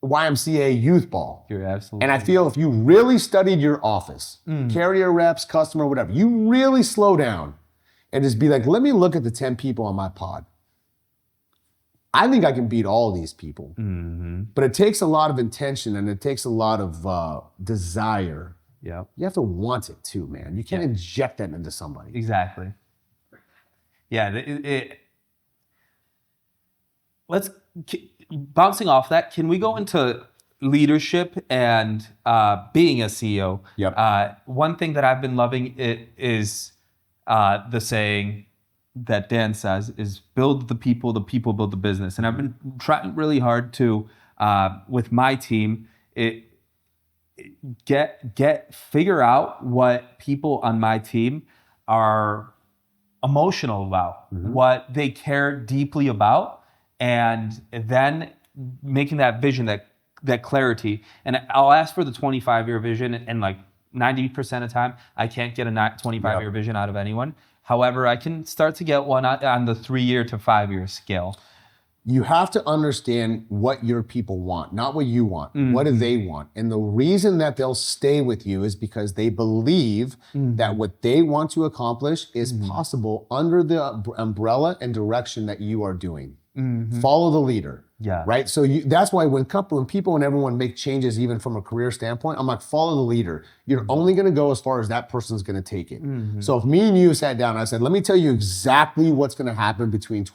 YMCA youth ball. You're absolutely And I feel if you really studied your office, carrier reps, customer, whatever, you really slow down and just be like, let me look at the 10 people on my pod. I think I can beat all these people. But it takes a lot of intention and it takes a lot of desire. Yeah. You have to want it too, man. You can't inject that into somebody. Exactly. Yeah, let's bouncing off that. Can we go into leadership and being a CEO? Yep. One thing that I've been loving is the saying that Dan says is build the people build the business. And I've been trying really hard to with my team figure out what people on my team are emotional about, what they care deeply about, and then making that vision, that clarity. And I'll ask for the 25-year vision, and like 90% of the time, I can't get a 25-year vision out of anyone. However, I can start to get one on the 3-year to 5-year scale. You have to understand what your people want, not what you want. What do they want? And the reason that they'll stay with you is because they believe that what they want to accomplish is possible under the umbrella and direction that you are doing. Follow the leader. Yeah. Right? So that's why when people and everyone make changes, even from a career standpoint, I'm like, follow the leader. You're only going to go as far as that person's going to take it. So if me and you sat down, I said, let me tell you exactly what's going to happen between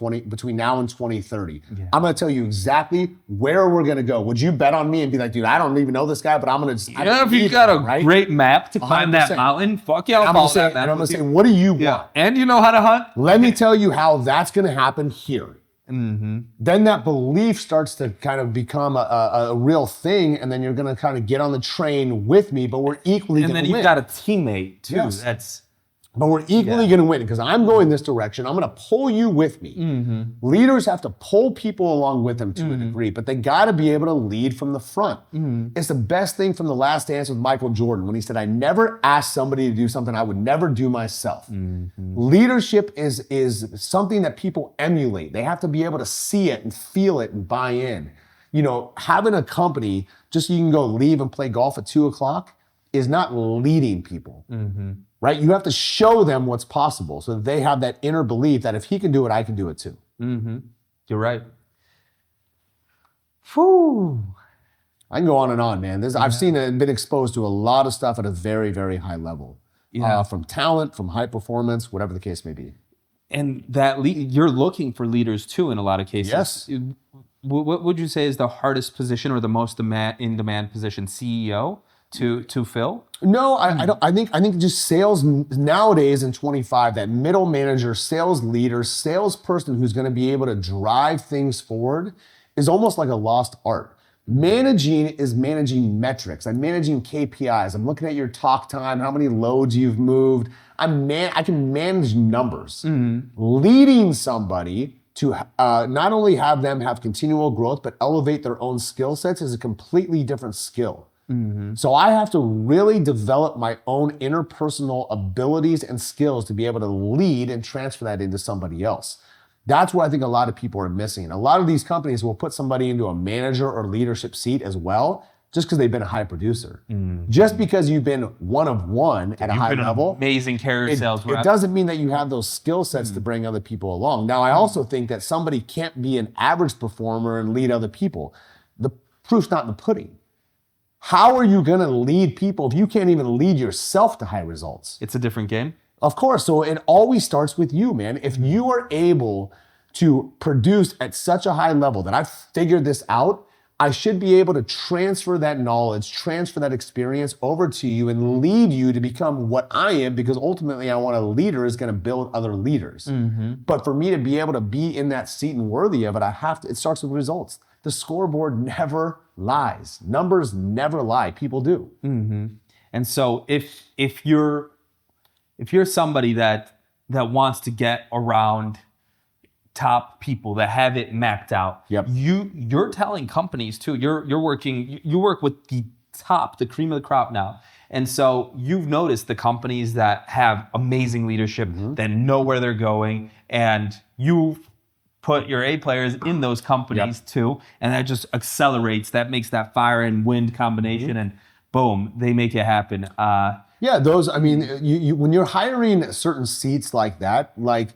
now and 2030. I'm going to tell you exactly where we're going to go. Would you bet on me and be like, dude, I don't even know this guy, but I'm going to. Yeah, if you got a great map to climb that mountain, fuck yeah, I'll follow that map. And I'm going to say, what do you want? And you know how to hunt? Let me tell you how that's going to happen here. Then that belief starts to kind of become a real thing, and then you're going to kind of get on the train with me, but we're equally going to win. And then you've got a teammate too. Yes. That's But we're equally going to win because I'm going this direction. I'm going to pull you with me. Leaders have to pull people along with them to a degree, but they got to be able to lead from the front. It's the best thing from The Last Dance with Michael Jordan when he said, I never asked somebody to do something I would never do myself. Leadership is something that people emulate. They have to be able to see it and feel it and buy in. You know, having a company just so you can go leave and play golf at 2:00 is not leading people. Right? You have to show them what's possible so that they have that inner belief that if he can do it, I can do it too. You're right. Whew. I can go on and on, man. I've seen it and been exposed to a lot of stuff at a very, very high level. From talent, from high performance, whatever the case may be. And that you're looking for leaders too in a lot of cases. Yes. What would you say is the hardest position or the most in-demand position? CEO to fill? No, I don't. I think just sales nowadays in 25, that middle manager, sales leader, salesperson who's going to be able to drive things forward is almost like a lost art. Managing is managing metrics. I'm managing KPIs. I'm looking at your talk time, how many loads you've moved. I can manage numbers. Leading somebody to not only have them have continual growth, but elevate their own skill sets is a completely different skill. So I have to really develop my own interpersonal abilities and skills to be able to lead and transfer that into somebody else. That's what I think a lot of people are missing. A lot of these companies will put somebody into a manager or leadership seat as well, just because they've been a high producer. Just because you've been one of one at a high level, amazing carrier sales rep. It doesn't mean that you have those skill sets to bring other people along. Now, I also think that somebody can't be an average performer and lead other people. The proof's not in the pudding. How are you going to lead people if you can't even lead yourself to high results? It's a different game. Of course. So it always starts with you, man. If you are able to produce at such a high level that I've figured this out, I should be able to transfer that knowledge, transfer that experience over to you and lead you to become what I am, because ultimately I want a leader who's going to build other leaders. But for me to be able to be in that seat and worthy of it, it starts with results. The scoreboard never lies. Numbers never lie. People do. And so if you're somebody that wants to get around top people that have it mapped out, you're telling companies too. You work with the top, the cream of the crop now. And so you've noticed the companies that have amazing leadership, that know where they're going, and you put your A players in those companies too, and that just accelerates. That makes that fire and wind combination, and boom, they make it happen. Those. I mean, you when you're hiring certain seats like that, like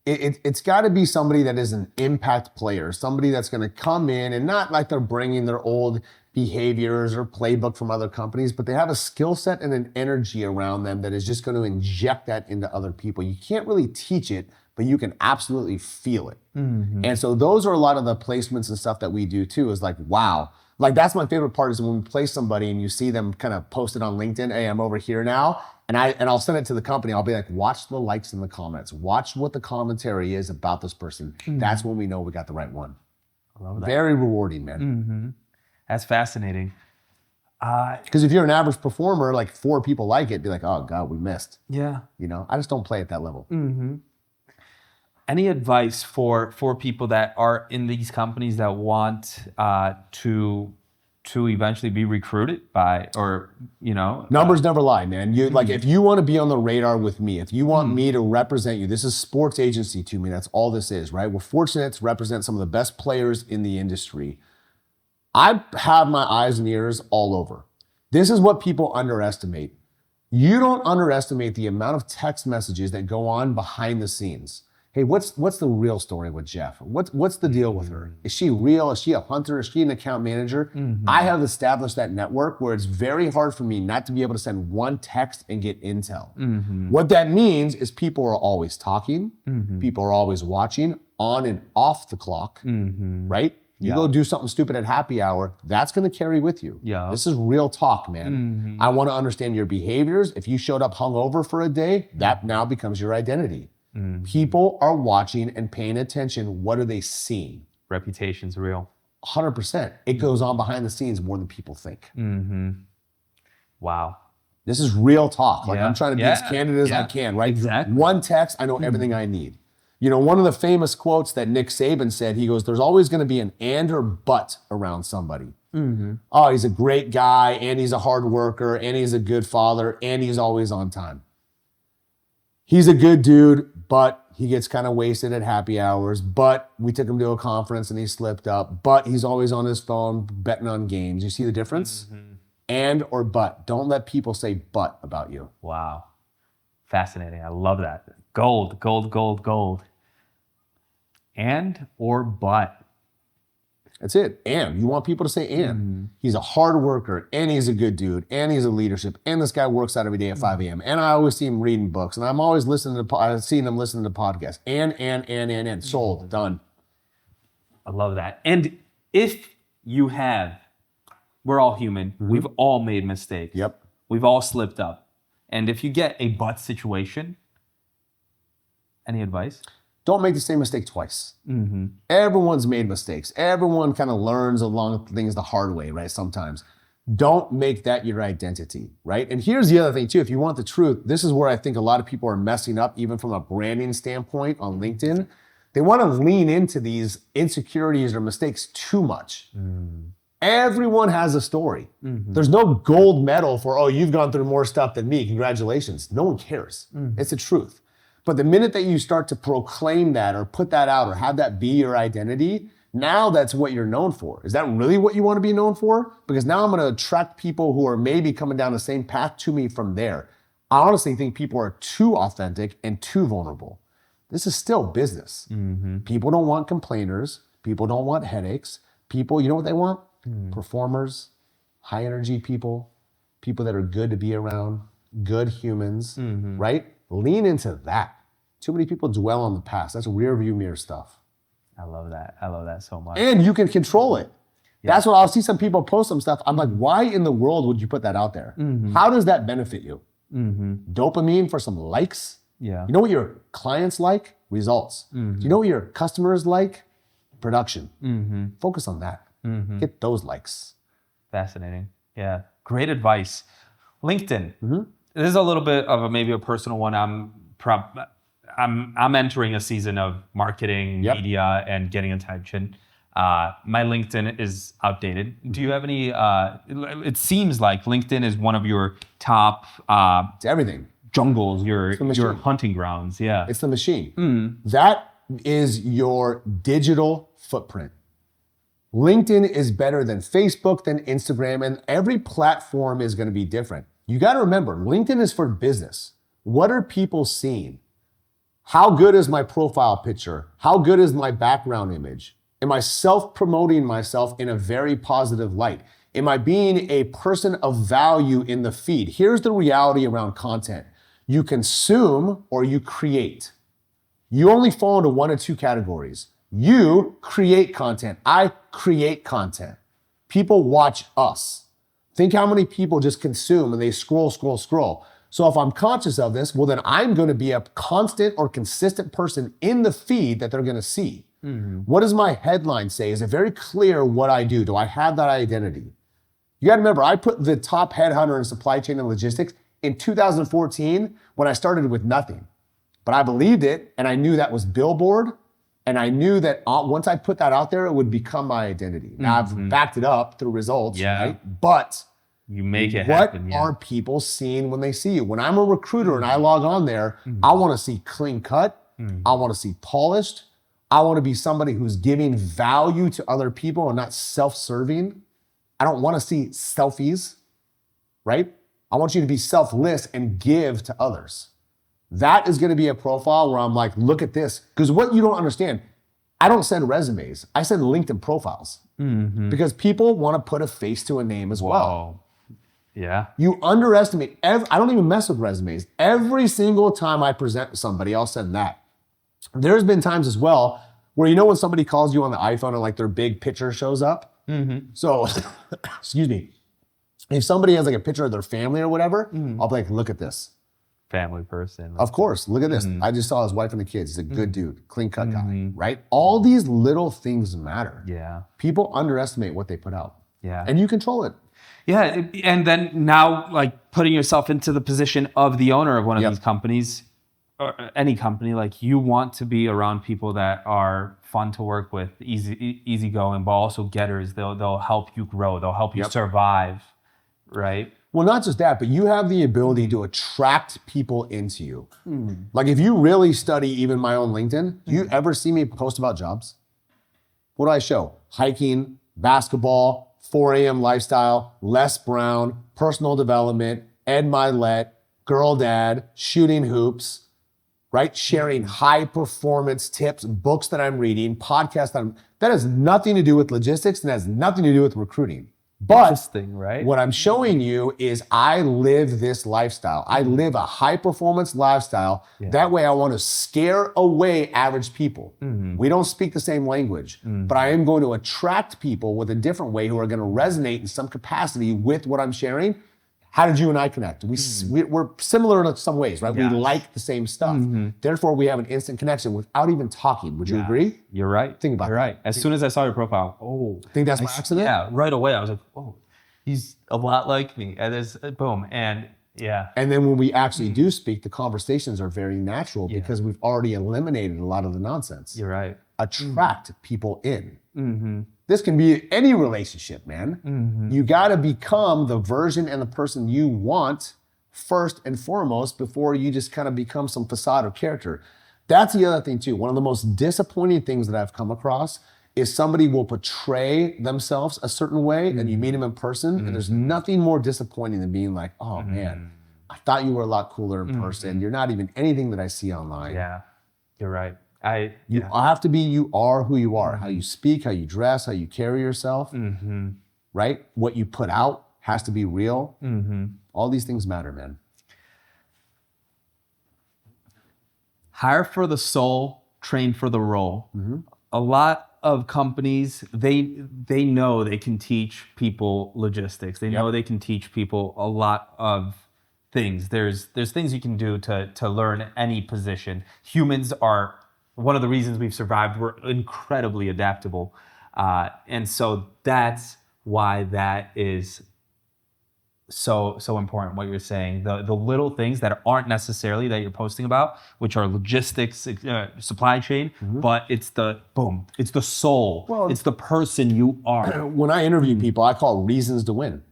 it's got to be somebody that is an impact player, somebody that's going to come in and not like they're bringing their old behaviors or playbook from other companies, but they have a skill set and an energy around them that is just going to inject that into other people. You can't really teach it, but you can absolutely feel it. And so those are a lot of the placements and stuff that we do too, is like, wow. Like that's my favorite part, is when we place somebody and you see them kind of posted on LinkedIn, hey, I'm over here now. And I'll send it to the company. I'll be like, watch the likes in the comments. Watch what the commentary is about this person. That's when we know we got the right one. I love that. Very rewarding, man. That's fascinating. Because if you're an average performer, like 4 people like it, be like, oh God, we missed. Yeah. You know, I just don't play at that level. Any advice for people that are in these companies that want to eventually be recruited by, or numbers never lie, man. You like, if you want to be on the radar with me, if you want me to represent you, this is sports agency to me. That's all this is, right? We're fortunate to represent some of the best players in the industry. I have my eyes and ears all over. This is what people underestimate. You don't underestimate the amount of text messages that go on behind the scenes. Hey, what's the real story with Jeff? What's the deal with her? Is she real? Is she a hunter? Is she an account manager? I have established that network where it's very hard for me not to be able to send one text and get intel. What that means is people are always talking. People are always watching on and off the clock, right? You go do something stupid at happy hour, that's going to carry with you. This is real talk, man. I want to understand your behaviors. If you showed up hungover for a day, that now becomes your identity. People are watching and paying attention. What are they seeing? Reputation's real. 100%. It goes on behind the scenes more than people think. Wow. This is real talk. Like Yeah. I'm trying to be Yeah. as candid as I Yeah. can, right? Exactly. One text, I know everything I need. You know, one of the famous quotes that Nick Saban said, he goes, there's always going to be an and or but around somebody. Oh, he's a great guy, and he's a hard worker, and he's a good father, and he's always on time. He's a good dude, but he gets kind of wasted at happy hours, but we took him to a conference and he slipped up, but he's always on his phone betting on games. You see the difference? And or but. Don't let people say but about you. Wow. Fascinating. I love that. Gold, gold, gold, gold. And or but. That's it. And. You want people to say and. He's a hard worker, and he's a good dude, and he's a leadership, and this guy works out every day at 5 a.m. And I always see him reading books, and I'm always I've seen him listening to podcasts. And. Sold. Done. I love that. And if you have, we're all human. We've all made mistakes. Yep. We've all slipped up. And if you get a but situation, any advice? Don't make the same mistake twice. Everyone's made mistakes. Everyone kind of learns along things the hard way, right? Sometimes. Don't make that your identity, right? And here's the other thing too. If you want the truth, this is where I think a lot of people are messing up, even from a branding standpoint on LinkedIn. They want to lean into these insecurities or mistakes too much. Everyone has a story. There's no gold medal for, oh, you've gone through more stuff than me. Congratulations. No one cares. It's the truth. But the minute that you start to proclaim that or put that out or have that be your identity, now that's what you're known for. Is that really what you want to be known for? Because now I'm going to attract people who are maybe coming down the same path to me from there. I honestly think people are too authentic and too vulnerable. This is still business. People don't want complainers. People don't want headaches. People, you know what they want? Performers, high energy people, people that are good to be around, good humans, right? Lean into that. Too many people dwell on the past. That's rear view mirror stuff. I love that. I love that so much. And you can control it. That's what I'll see some people post some stuff. I'm like, why in the world would you put that out there? How does that benefit you? Dopamine for some likes? Yeah. You know what your clients like? Results. Do you know what your customers like? Production. Focus on that. Get those likes. Fascinating. Yeah. Great advice. LinkedIn. This is a little bit of maybe a personal one. I'm entering a season of marketing, media, and getting attention. My LinkedIn is outdated. Do you have any? It seems like LinkedIn is one of your top It's everything. jungles, your hunting grounds. Yeah. It's the machine. That is your digital footprint. LinkedIn is better than Facebook, than Instagram, and every platform is going to be different. You got to remember, LinkedIn is for business. What are people seeing? How good is my profile picture? How good is my background image? Am I self-promoting myself in a very positive light? Am I being a person of value in the feed? Here's the reality around content. You consume or you create. You only fall into one of two categories. You create content. I create content. People watch us. Think how many people just consume and they scroll. So if I'm conscious of this, well, then I'm going to be a constant or consistent person in the feed that they're going to see. What does my headline say? Is it very clear what I do? Do I have that identity? You got to remember, I put the top headhunter in supply chain and logistics in 2014 when I started with nothing. But I believed it, and I knew that was billboard, and I knew that once I put that out there, it would become my identity. Now I've backed it up through results, right? But you make it what happen. are people seeing when they see you? When I'm a recruiter and I log on there, I want to see clean cut. I want to see polished. I want to be somebody who's giving value to other people and not self-serving. I don't want to see selfies, right? I want you to be selfless and give to others. That is going to be a profile where I'm like, look at this. Because what you don't understand, I don't send resumes. I send LinkedIn profiles. Because people want to put a face to a name as well. Yeah. You underestimate, I don't even mess with resumes. Every single time I present to somebody, I'll send that. There's been times as well where, you know, when somebody calls you on the iPhone and like their big picture shows up? So, excuse me. If somebody has like a picture of their family or whatever, I'll be like, look at this. Family person. Of course, look at this. I just saw his wife and the kids. He's a good dude, clean cut guy, right? All these little things matter. Yeah. People underestimate what they put out. Yeah. And you control it. Yeah, and then now, like, putting yourself into the position of the owner of one of Yep. these companies, or any company, like, you want to be around people that are fun to work with, easygoing, but also getters. They'll help you grow. They'll help you Yep. survive, right? Well, not just that, but you have the ability to attract people into you. Like if you really study even my own LinkedIn, do you ever see me post about jobs? What do I show? Hiking, basketball, 4 a.m. lifestyle, Les Brown, personal development, Ed Milet, girl dad, shooting hoops, right? Sharing high performance tips, books that I'm reading, podcasts that has nothing to do with logistics and has nothing to do with recruiting. But Interesting, right? what I'm showing you is I live this lifestyle. I live a high performance lifestyle. That way I want to scare away average people. We don't speak the same language, but I am going to attract people with a different way who are going to resonate in some capacity with what I'm sharing. How did you and I connect? We're similar in some ways, right? Yes. We like the same stuff. Therefore, we have an instant connection without even talking. Would you agree? You're right. Think about You're that. right. As soon as I saw your profile, Think that's by accident? yeah, right away I was like, oh, he's a lot like me. And there's boom, and yeah, And then when we actually do speak, the conversations are very natural because we've already eliminated a lot of the nonsense. you're right. Attract people in. This can be any relationship, man. You got to become the version and the person you want first and foremost before you just kind of become some facade of character. That's the other thing too. One of the most disappointing things that I've come across is somebody will portray themselves a certain way and you meet them in person and there's nothing more disappointing than being like, oh man, I thought you were a lot cooler in person. You're not even anything that I see online. Yeah, you're right. You have to be, you are who you are. How you speak, how you dress, how you carry yourself, right? What you put out has to be real. All these things matter, man. Hire for the soul, train for the role. A lot of companies, they know they can teach people logistics. They know they can teach people a lot of things. There's things you can do to learn any position. Humans are one of the reasons we've survived. We're incredibly adaptable. And so that's why that is so important, what you're saying. The little things that aren't necessarily that you're posting about, which are logistics, supply chain, but it's the soul. Well, it's the person you are. When I interview people, I call it reasons to win.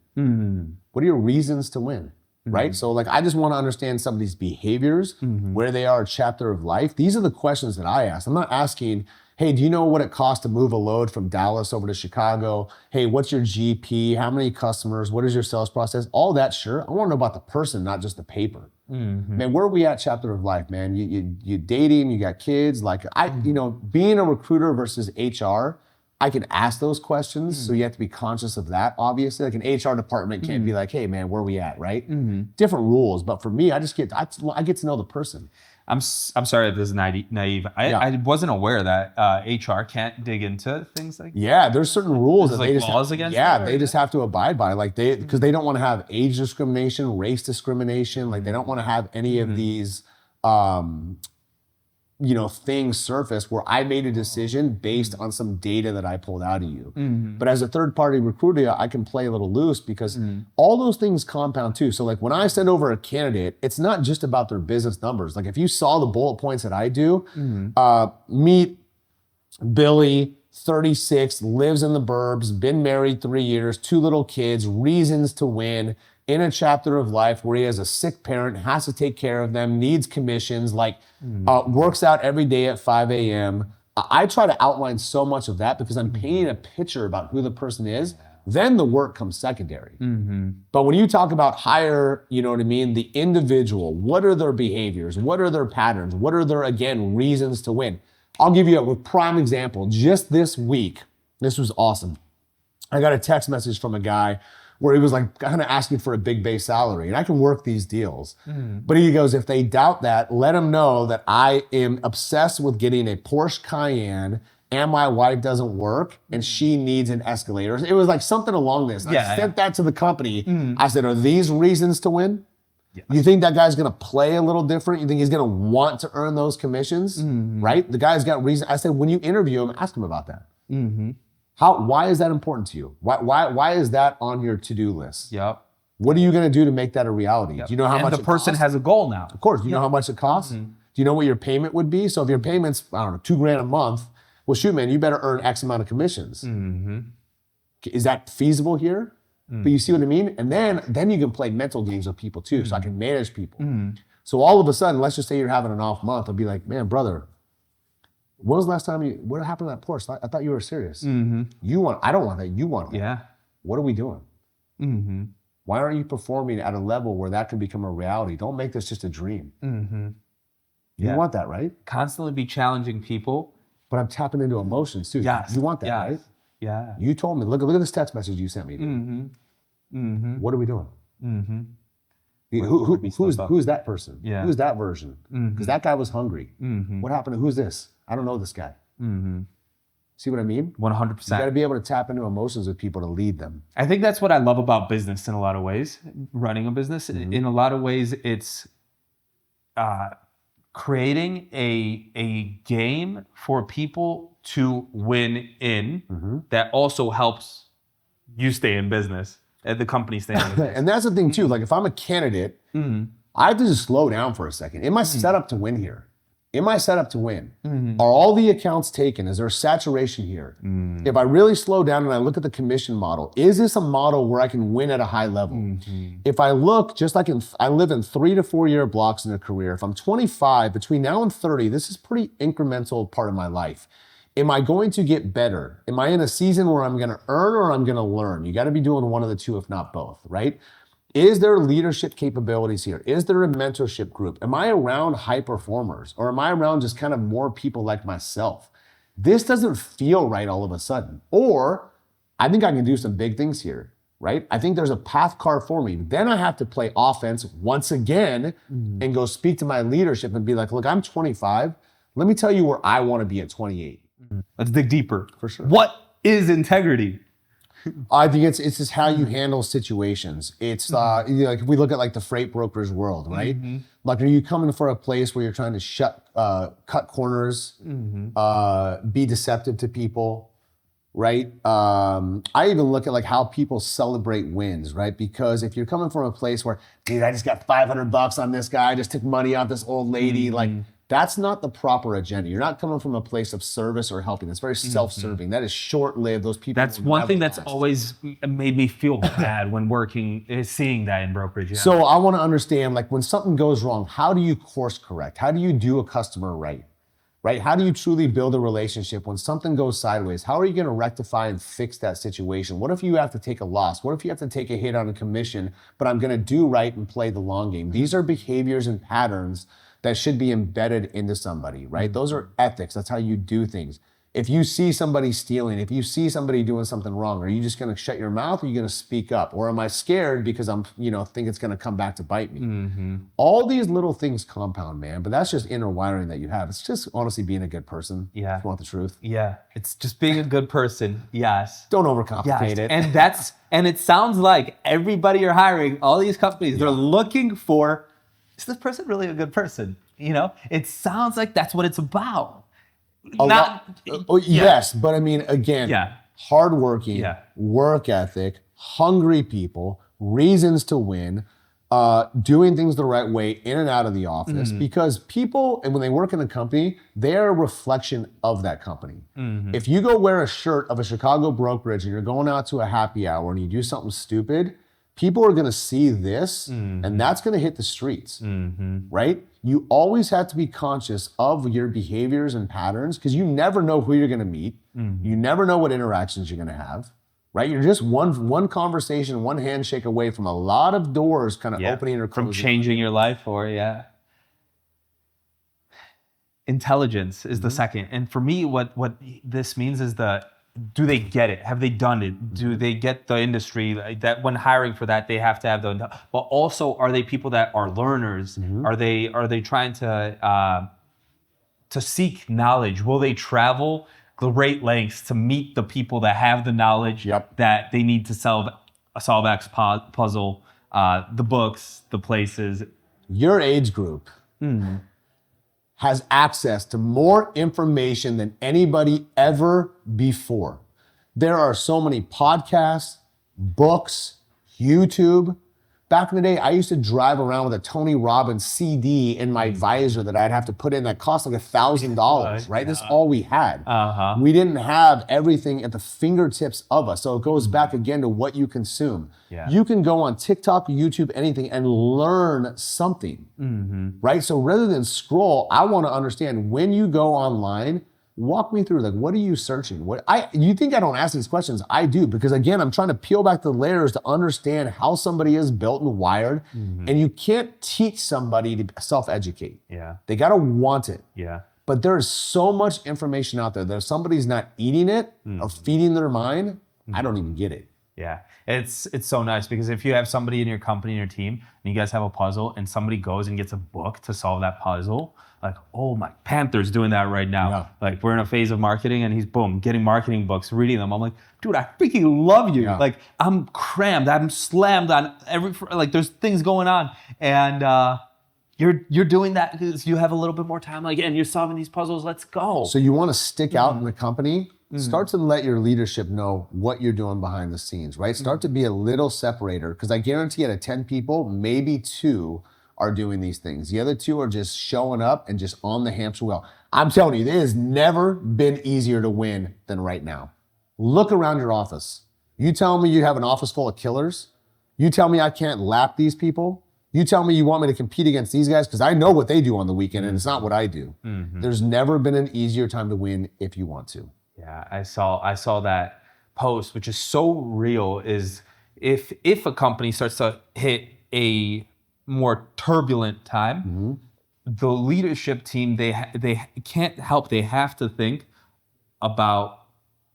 What are your reasons to win? Right? So like, I just want to understand somebody's behaviors, where they are, chapter of life. These are the questions that I ask. I'm not asking, hey, do you know what it costs to move a load from Dallas over to Chicago? Hey, what's your GP? How many customers? What is your sales process? All that, sure. I want to know about the person, not just the paper. Man, where are we at chapter of life, man? You dating, you got kids. Like being a recruiter versus HR, I can ask those questions. So you have to be conscious of that, obviously. Like an HR department can't be like, hey man, where are we at, right? Different rules. But for me, I get to know the person. I'm sorry if this is naive. I wasn't aware that HR can't dig into things like that. Yeah, there's certain rules that like they just laws against yeah, that, or they just have to abide by. Like because they don't want to have age discrimination, race discrimination. Like they don't want to have any of these things surface where I made a decision based on some data that I pulled out of you. But as a third party recruiter, I can play a little loose because all those things compound too. So like when I send over a candidate, it's not just about their business numbers. Like if you saw the bullet points that I do, meet Billy, 36, lives in the burbs, been married 3 years, 2 little kids, reasons to win, in a chapter of life where he has a sick parent, has to take care of them, needs commissions, works out every day at 5 a.m. I try to outline so much of that because I'm painting a picture about who the person is. Then the work comes secondary. But when you talk about hire, you know what I mean, the individual, what are their behaviors? What are their patterns? What are their, again, reasons to win? I'll give you a prime example. Just this week, this was awesome. I got a text message from a guy where he was like kind of asking for a big base salary. And I can work these deals. But he goes, if they doubt that, let them know that I am obsessed with getting a Porsche Cayenne and my wife doesn't work and she needs an Escalator. It was like something along this. I sent that to the company. I said, are these reasons to win? You think that guy's gonna play a little different? You think he's gonna want to earn those commissions, right? The guy's got reason. I said, when you interview him, ask him about that. Why is that important to you? Why is that on your to-do list? Yep. What are you going to do to make that a reality? Yep. Do you know how much the person costs? has a goal now? Of course. Do you know how much it costs? Do you know what your payment would be? So if your payment's, I don't know, $2,000 a month, well, shoot, man, you better earn X amount of commissions. Is that feasible here? But you see what I mean? And then you can play mental games with people too. So I can manage people. So all of a sudden, let's just say you're having an off month. I'll be like, man, brother, when was the last time what happened to that Porsche? I thought you were serious. I don't want that. You want that. Yeah. What are we doing? Why aren't you performing at a level where that can become a reality? Don't make this just a dream. You want that, right? Constantly be challenging people. But I'm tapping into emotions too. Yes. You want that, right? Yeah. You told me, look at this text message you sent me. What are we doing? Who's that person? Yeah. Who's that version? Because that guy was hungry. What happened to who's this? I don't know this guy. See what I mean? 100%. You got to be able to tap into emotions with people to lead them. I think that's what I love about business in a lot of ways. Running a business, in a lot of ways, it's creating a game for people to win in that also helps you stay in business, and the company stay in business. And that's the thing too. Like if I'm a candidate, I have to just slow down for a second. Am I set up to win here? Am I set up to win? Are all the accounts taken? Is there saturation here? If I really slow down and I look at the commission model, is this a model where I can win at a high level? If I look, just like I live in 3 to 4 year blocks in a career. If I'm 25, between now and 30, this is pretty incremental part of my life. Am I going to get better? Am I in a season where I'm going to earn or I'm going to learn? You got to be doing one of the two, if not both, right? Is there leadership capabilities here? Is there a mentorship group? Am I around high performers or am I around just kind of more people like myself? This doesn't feel right all of a sudden. Or I think I can do some big things here, right? I think there's a path car for me. Then I have to play offense once again and go speak to my leadership and be like, look, I'm 25. Let me tell you where I want to be at 28. Let's dig deeper. For sure. What is integrity? I think it's just how you handle situations. It's like if we look at like the freight brokerage world, right? Like, are you coming for a place where you're trying to cut corners, be deceptive to people, right? I even look at like how people celebrate wins, right? Because if you're coming from a place where, dude, I just got $500 on this guy, I just took money off this old lady, like. That's not the proper agenda. You're not coming from a place of service or helping. It's very self-serving. That is short-lived. Those people. That's one thing that's always made me feel bad when working, is seeing that in brokerage. Yeah. So I want to understand, like, when something goes wrong, how do you course correct? How do you do a customer right? Right? How do you truly build a relationship when something goes sideways? How are you going to rectify and fix that situation? What if you have to take a loss? What if you have to take a hit on a commission, but I'm going to do right and play the long game? These are behaviors and patterns that should be embedded into somebody, right? Those are ethics. That's how you do things. If you see somebody stealing, if you see somebody doing something wrong, are you just going to shut your mouth or are you going to speak up? Or am I scared because I'm, think it's going to come back to bite me? All these little things compound, man, but that's just inner wiring that you have. It's just honestly being a good person. Yeah. If you want the truth. Yeah. It's just being a good person. Yes. Don't overcomplicate it. And it sounds like everybody you're hiring, all these companies, they're looking for, is this person really a good person? It sounds like that's what it's about. Yes, but I mean, again, hardworking, work ethic, hungry people, reasons to win, doing things the right way in and out of the office. Because people, and when they work in a company, they're a reflection of that company. If you go wear a shirt of a Chicago brokerage and you're going out to a happy hour and you do something stupid, people are going to see this and that's going to hit the streets, right? You always have to be conscious of your behaviors and patterns because you never know who you're going to meet. You never know what interactions you're going to have, right? You're just one conversation, one handshake away from a lot of doors kind of opening or closing. From changing your life Intelligence is the second. And for me, what this means is do they get it? Have they done it? Do they get the industry that when hiring for that, they have to have but also are they people that are learners? Are they trying to seek knowledge? Will they travel great lengths to meet the people that have the knowledge that they need to solve X puzzle, the books, the places? Your age group has access to more information than anybody ever before. There are so many podcasts, books, YouTube. Back in the day, I used to drive around with a Tony Robbins CD in my visor that I'd have to put in that cost like $1,000, right? That's all we had. We didn't have everything at the fingertips of us. So it goes back again to what you consume. You can go on TikTok, YouTube, anything, and learn something, right? So rather than scroll, I want to understand when you go online, walk me through, like, what are you searching? You think I don't ask these questions? I do, because again, I'm trying to peel back the layers to understand how somebody is built and wired. And you can't teach somebody to self-educate. They got to want it. But there's so much information out there that if somebody's not eating it or feeding their mind, I don't even get it. It's so nice, because if you have somebody in your company, in your team, and you guys have a puzzle, and somebody goes and gets a book to solve that puzzle, like, oh my, Panther's doing that right now. Like, we're in a phase of marketing, and he's getting marketing books, reading them. I'm like, dude, I freaking love you. Like, I'm crammed, I'm slammed on there's things going on, and you're doing that because you have a little bit more time, like, and you're solving these puzzles. Let's go. So you want to stick out in the company. Start to let your leadership know what you're doing behind the scenes, right? Start to be a little separator, because I guarantee out of 10 people, maybe 2 are doing these things. The other 2 are just showing up and just on the hamster wheel. I'm telling you, it has never been easier to win than right now. Look around your office. You tell me you have an office full of killers. You tell me I can't lap these people. You tell me you want me to compete against these guys, because I know what they do on the weekend and it's not what I do. There's never been an easier time to win if you want to. I saw that post, which is so real, is if a company starts to hit a more turbulent time, the leadership team, they can't help, they have to think about,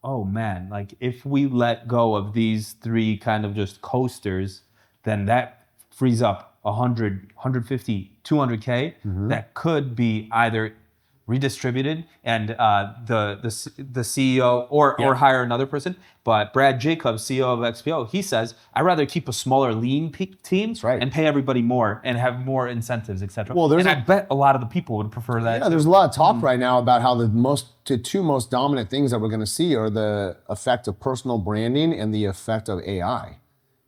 oh man, like, if we let go of these 3 kind of just coasters, then that frees up 100, 150, 200K that could be either redistributed and the CEO or hire another person. But Brad Jacobs, CEO of XPO, he says, I'd rather keep a smaller lean team and pay everybody more and have more incentives, etc. Well, I bet a lot of the people would prefer that. Yeah, there's a lot of talk right now about how the 2 most dominant things that we're going to see are the effect of personal branding and the effect of AI.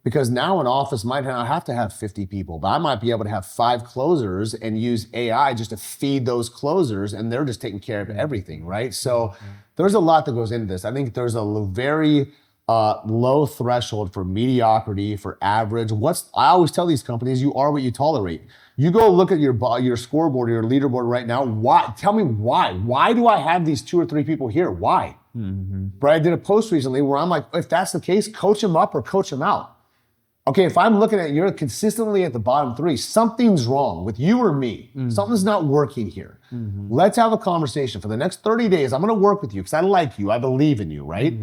Because now an office might not have to have 50 people, but I might be able to have 5 closers and use AI just to feed those closers, and they're just taking care of everything, right? So there's a lot that goes into this. I think there's a very low threshold for mediocrity, for average. I always tell these companies, you are what you tolerate. You go look at your scoreboard or your leaderboard right now. Why? Tell me why. Why do I have these 2 or 3 people here? Why? Brad did a post recently where I'm like, if that's the case, coach them up or coach them out. Okay, if I'm looking at you're consistently at the bottom 3, something's wrong with you or me. Something's not working here. Let's have a conversation. For the next 30 days, I'm gonna work with you because I like you, I believe in you, right?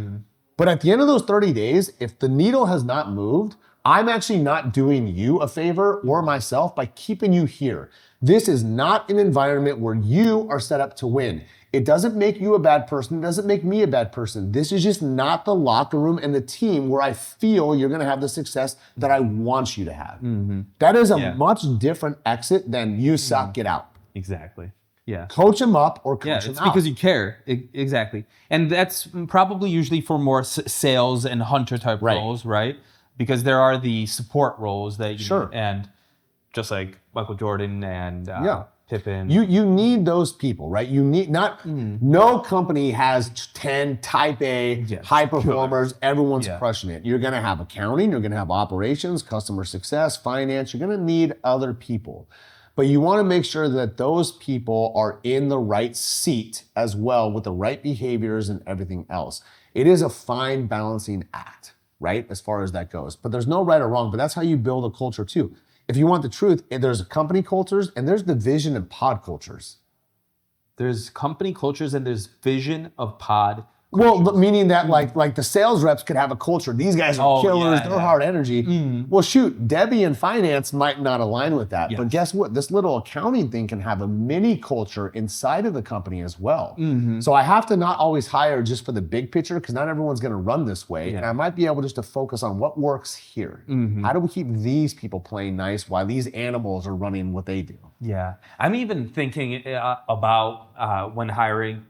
But at the end of those 30 days, if the needle has not moved, I'm actually not doing you a favor or myself by keeping you here. This is not an environment where you are set up to win. It doesn't make you a bad person. It doesn't make me a bad person. This is just not the locker room and the team where I feel you're going to have the success that I want you to have. That is a much different exit than you suck, get out. Exactly. Coach them up or coach them out. It's because you care. Exactly. And that's probably usually for more sales and hunter type roles, right? Because there are the support roles that you need, and just like Michael Jordan and Pippen. You need those people, right? You need no company has 10 type A high performers. Everyone's crushing it. You're going to have accounting, you're going to have operations, customer success, finance. You're going to need other people. But you want to make sure that those people are in the right seat as well with the right behaviors and everything else. It is a fine balancing act, right? As far as that goes. But there's no right or wrong, but that's how you build a culture too. If you want the truth, there's company cultures and there's the vision and pod cultures. There's company cultures and there's vision of pod Well, meaning that like the sales reps could have a culture. These guys are killers. They're hard energy. Well, shoot, Debbie in finance might not align with that. But guess what? This little accounting thing can have a mini culture inside of the company as well. So I have to not always hire just for the big picture because not everyone's going to run this way. And I might be able just to focus on what works here. How do we keep these people playing nice while these animals are running what they do? Yeah. I'm even thinking about when hiring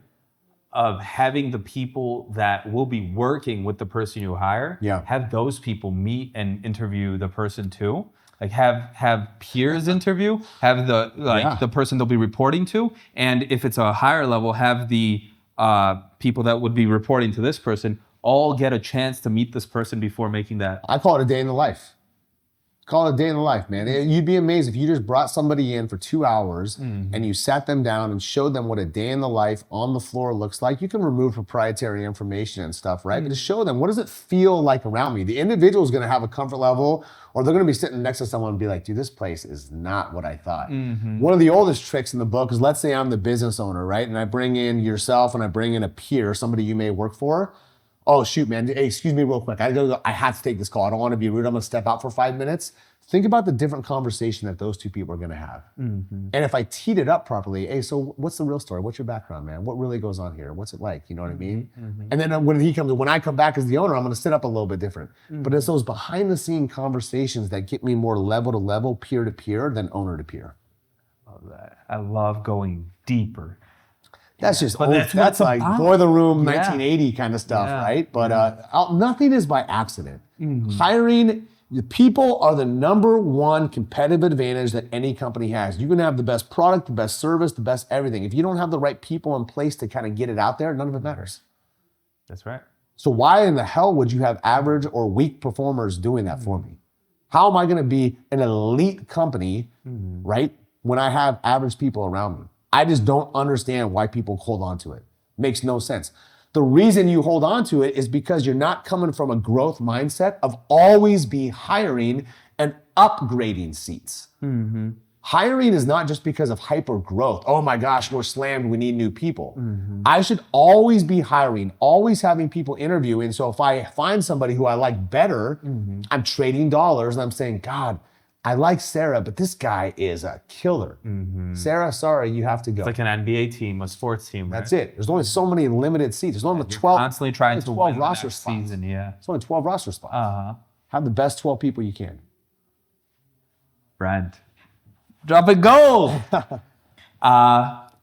of having the people that will be working with the person you hire, have those people meet and interview the person too. Like have peers interview, have the person they'll be reporting to, and if it's a higher level, have the people that would be reporting to this person all get a chance to meet this person before making that. I call it a day in the life. Call it a day in the life, man. You'd be amazed if you just brought somebody in for 2 hours and you sat them down and showed them what a day in the life on the floor looks like. You can remove proprietary information and stuff, right? But to show them, what does it feel like around me? The individual is going to have a comfort level, or they're going to be sitting next to someone and be like, dude, this place is not what I thought. One of the oldest tricks in the book is, let's say I'm the business owner, right? And I bring in yourself and I bring in a peer, somebody you may work for. Oh, shoot, man. Hey, excuse me real quick. I have to take this call. I don't want to be rude. I'm going to step out for 5 minutes. Think about the different conversation that those two people are going to have. And if I teed it up properly, hey, so what's the real story? What's your background, man? What really goes on here? What's it like? You know what I mean? And then when I come back as the owner, I'm going to sit up a little bit different. But it's those behind the scene conversations that get me more level to level, peer to peer than owner to peer. Love that. I love going deeper. That's just old. That's like boiler room 1980 kind of stuff, right? But nothing is by accident. Hiring the people are the number one competitive advantage that any company has. You can have the best product, the best service, the best everything. If you don't have the right people in place to kind of get it out there, none of it matters. That's right. So why in the hell would you have average or weak performers doing that for me? How am I going to be an elite company, right, when I have average people around me? I just don't understand why people hold on to it. Makes no sense. The reason you hold on to it is because you're not coming from a growth mindset of always be hiring and upgrading seats. Hiring is not just because of hyper growth. Oh my gosh, we're slammed, we need new people. I should always be hiring, always having people interviewing. So if I find somebody who I like better, I'm trading dollars and I'm saying, God, I like Sarah, but this guy is a killer. Sarah, sorry, you have to go. It's like an NBA team, a sports team. Right? That's it. There's only so many limited seats. There's only 12. Constantly trying to win roster next spots. season. Yeah. There's only 12 roster spots. Have the best 12 people you can. Brent, drop a goal.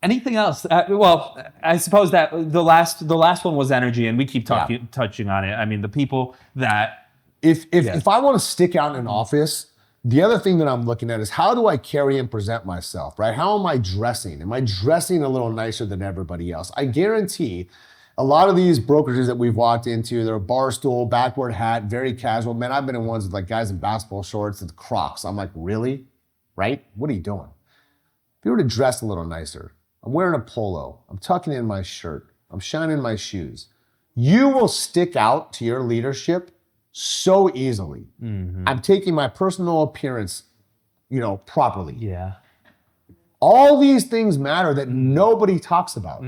Anything else? Well, I suppose that the last one was energy, and we keep touching on it. I mean, the people that if I want to stick out in an office. The other thing that I'm looking at is, how do I carry and present myself, right? How am I dressing? Am I dressing a little nicer than everybody else? I guarantee a lot of these brokerages that we've walked into, they're bar stool, backward hat, very casual. Man, I've been in ones with like guys in basketball shorts and Crocs. I'm like, really? Right? What are you doing? If you were to dress a little nicer, I'm wearing a polo, I'm tucking in my shirt, I'm shining my shoes, you will stick out to your leadership so easily. I'm taking my personal appearance, properly. Yeah. All these things matter that nobody talks about.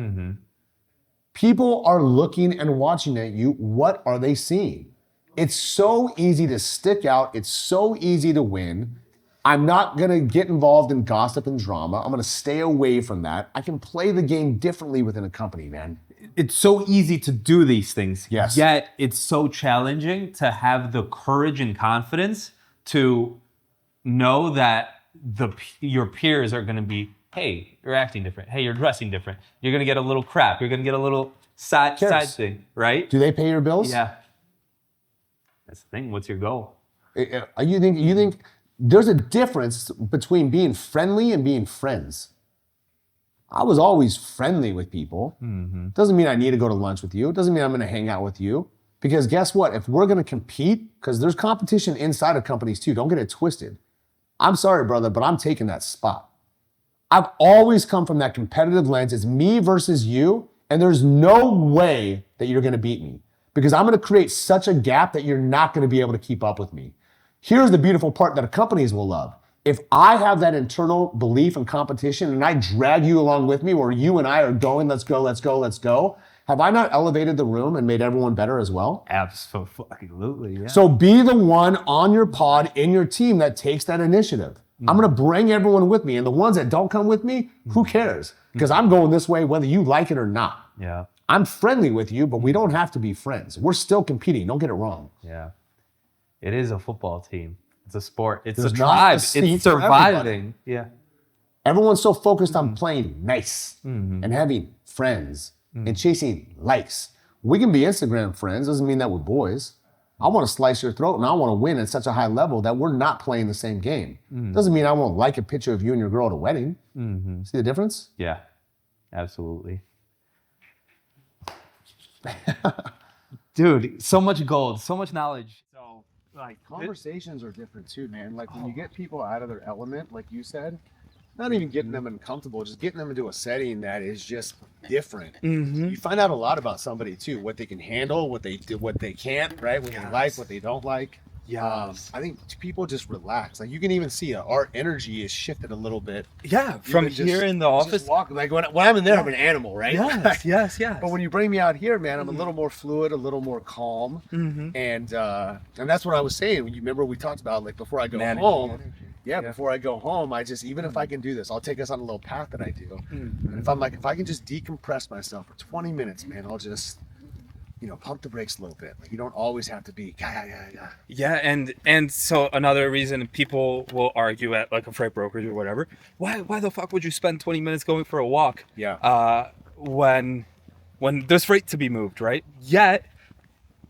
People are looking and watching at you. What are they seeing? It's so easy to stick out. It's so easy to win. I'm not going to get involved in gossip and drama. I'm going to stay away from that. I can play the game differently within a company, man. It's so easy to do these things, yes. Yet it's so challenging to have the courage and confidence to know that your peers are going to be, hey, you're acting different. Hey, you're dressing different. You're going to get a little crap. You're going to get a little side thing, right? Do they pay your bills? Yeah. That's the thing. What's your goal? You think there's a difference between being friendly and being friends. I was always friendly with people. Doesn't mean I need to go to lunch with you. Doesn't mean I'm going to hang out with you. Because guess what? If we're going to compete, because there's competition inside of companies too, don't get it twisted. I'm sorry, brother, but I'm taking that spot. I've always come from that competitive lens. It's me versus you, and there's no way that you're going to beat me. Because I'm going to create such a gap that you're not going to be able to keep up with me. Here's the beautiful part that companies will love. If I have that internal belief in competition and I drag you along with me, where you and I are going, let's go, let's go, let's go, have I not elevated the room and made everyone better as well? Absolutely, yeah. So be the one on your pod, in your team, that takes that initiative. I'm going to bring everyone with me. And the ones that don't come with me, who cares? Because I'm going this way whether you like it or not. Yeah. I'm friendly with you, but we don't have to be friends. We're still competing. Don't get it wrong. Yeah. It is a football team. It's a sport. It's There's a tribe. not a seat It's for surviving. everybody. Yeah. Everyone's so focused on playing nice and having friends and chasing likes. We can be Instagram friends, doesn't mean that we're boys. I want to slice your throat and I want to win at such a high level that we're not playing the same game. Doesn't mean I won't like a picture of you and your girl at a wedding. See the difference? Yeah, absolutely. Dude, so much gold, so much knowledge. So, like, conversations are different too, man. Like, when you get people out of their element, like you said, not even getting them uncomfortable, just getting them into a setting that is just different. You find out a lot about somebody too, what they can handle, what they do, what they can't, right? What they like, what they don't like. I think people just relax. Like, you can even see our energy is shifted a little bit. Yeah, from here in the office. Walk, like when I'm in there, I'm an animal, right? Yes. But when you bring me out here, man, I'm a little more fluid, a little more calm, and that's what I was saying. You remember we talked about, like, before I go home. Before I go home, I just, even if I can do this, I'll take us on a little path that I do. And if I can just decompress myself for 20 minutes, man, I'll just, pump the brakes a little bit. Like, you don't always have to be, Yeah, and so another reason people will argue at, like, a freight brokerage or whatever, why the fuck would you spend 20 minutes going for a walk? When there's freight to be moved, right? Yet,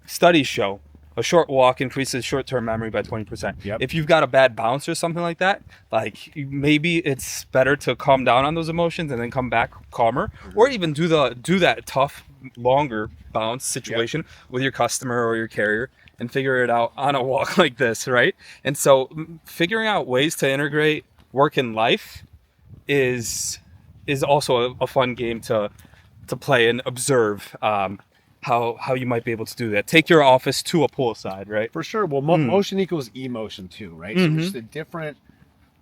studies show a short walk increases short-term memory by 20%. If you've got a bad bounce or something like that, like, maybe it's better to calm down on those emotions and then come back calmer, or even do that tough, longer bounce situation with your customer or your carrier and figure it out on a walk like this, right? And so figuring out ways to integrate work and life is also a fun game to play and observe. How you might be able to do that. Take your office to a poolside, right? For sure. Well, motion equals emotion too, right? So it's a different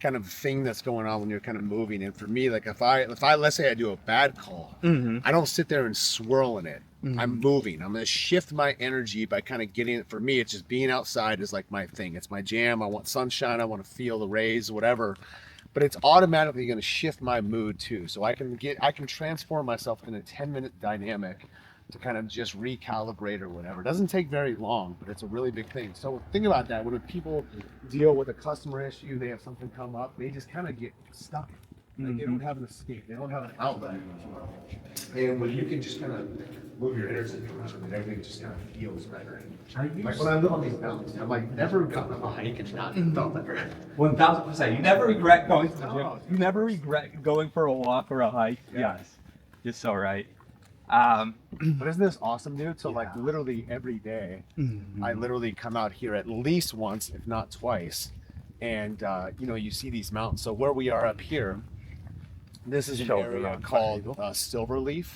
kind of thing that's going on when you're kind of moving. And for me, like, if I let's say I do a bad call, I don't sit there and swirl in it. I'm moving. I'm going to shift my energy by kind of getting it. For me, it's just being outside is like my thing. It's my jam. I want sunshine. I want to feel the rays, whatever. But it's automatically going to shift my mood too. So I can transform myself in a 10-minute dynamic to kind of just recalibrate or whatever. It doesn't take very long, but it's a really big thing. So think about that. When people deal with a customer issue, they have something come up, they just kind of get stuck. Like, they don't have an escape. They don't have an outlet. And when you can just kind of move your energy around and everything just kind of feels better. Like, when I live on these mountains, I'm like, never gotten on a hike and not felt better. 1000%. You never regret going to the gym. You never regret going for a walk or a hike. Yes. You're so right. But isn't this awesome, dude? So like, literally every day, I literally come out here at least once, if not twice, and you see these mountains. So where we are up here, this is an area called Silverleaf.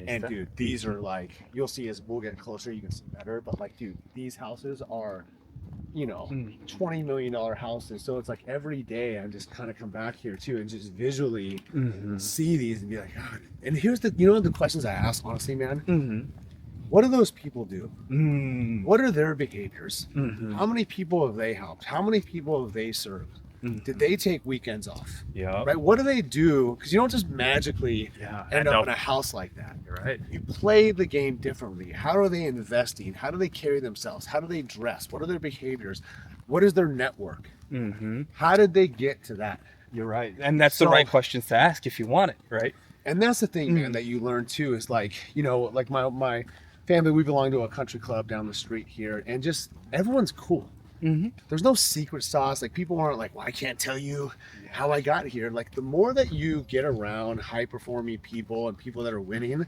And dude, these are like, you'll see as we'll get closer, you can see better. But like, dude, these houses are, $20 million houses. So it's like every day I just kind of come back here too and just visually see these and be like, God. And here's the questions I ask, honestly, man. What do those people do? What are their behaviors? How many people have they helped? How many people have they served? Did they take weekends off? Right? What do they do? Because you don't just magically end up in a house like that. You're right. You play the game differently. How are they investing? How do they carry themselves? How do they dress? What are their behaviors? What is their network? How did they get to that? You're right. And that's the right questions to ask if you want it, right? And that's the thing, man, that you learn too, is like, like my family, we belong to a country club down the street here, and just everyone's cool. There's no secret sauce. Like, people aren't like, well, I can't tell you how I got here. Like, the more that you get around high performing people and people that are winning,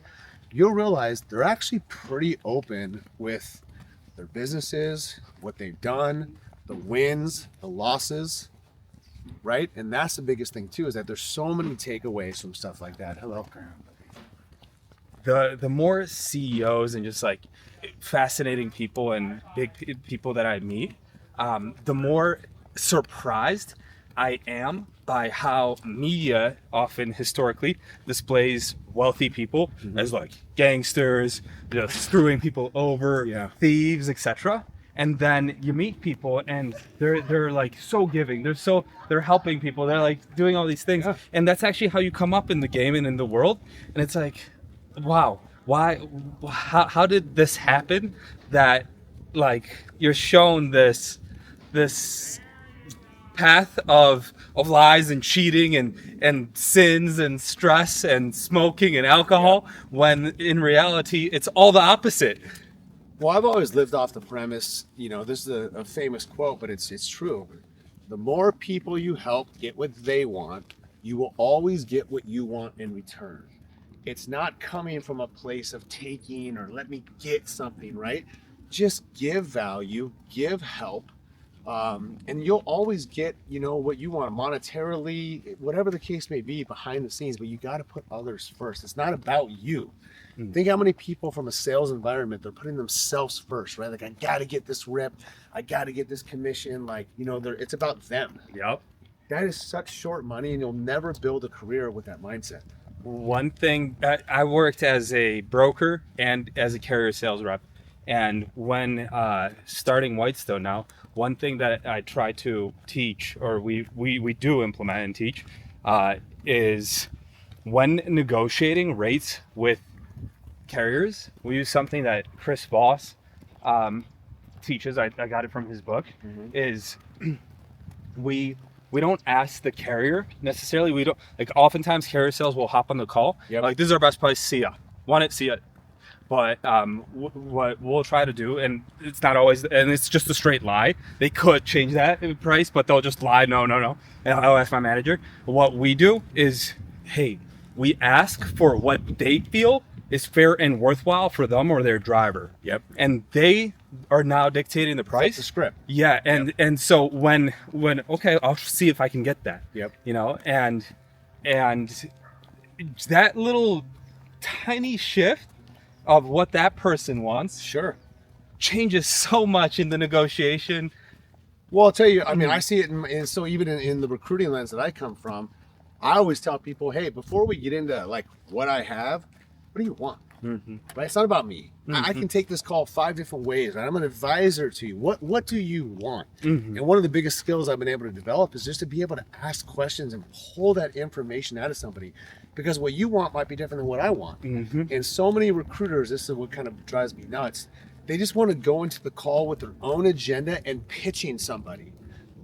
you'll realize they're actually pretty open with their businesses, what they've done, the wins, the losses, right? And that's the biggest thing too, is that there's so many takeaways from stuff like that. Hello. The more CEOs and just like fascinating people and big people that I meet, the more surprised I am by how media often historically displays wealthy people as like gangsters, screwing people over, thieves, etc. And then you meet people and they're like so giving, they're helping people, they're like doing all these things, and that's actually how you come up in the game and in the world. And it's like, wow, how did this happen, that like you're shown this path of lies and cheating and sins and stress and smoking and alcohol, when in reality it's all the opposite. Well, I've always lived off the premise, this is a famous quote, but it's true. The more people you help get what they want, you will always get what you want in return. It's not coming from a place of taking or let me get something, right? Just give value, give help, and you'll always get, what you want monetarily, whatever the case may be behind the scenes, but you got to put others first. It's not about you. Think how many people from a sales environment, they're putting themselves first, right? Like, I got to get this rep. I got to get this commission. Like, it's about them. Yep. That is such short money, and you'll never build a career with that mindset. One thing, I worked as a broker and as a carrier sales rep. And when starting Whitestone now, one thing that I try to teach, or we do implement and teach, is when negotiating rates with carriers, we use something that Chris Voss teaches. I got it from his book. Is we don't ask the carrier necessarily. We don't, like, oftentimes carrier sales will hop on the call. Yep. Like, this is our best price. See ya. Want it? See ya. But what we'll try to do, and it's not always, and it's just a straight lie. They could change that price, but they'll just lie. No. And I'll ask my manager. What we do is, hey, we ask for what they feel is fair and worthwhile for them or their driver. Yep. And they are now dictating the price. It's the script. Yeah, and so when okay, I'll see if I can get that. Yep. And that little tiny shift of what that person wants Sure. changes so much in the negotiation. Well, I'll tell you, I mean, I see it in so even in the recruiting lens that I come from, I always tell people, hey, before we get into like what I have, what do you want? Right? It's not about me. I can take this call 5 different ways, right? I'm an advisor to you. What do you want? And one of the biggest skills I've been able to develop is just to be able to ask questions and pull that information out of somebody, because what you want might be different than what I want. And so many recruiters, this is what kind of drives me nuts, they just want to go into the call with their own agenda and pitching somebody.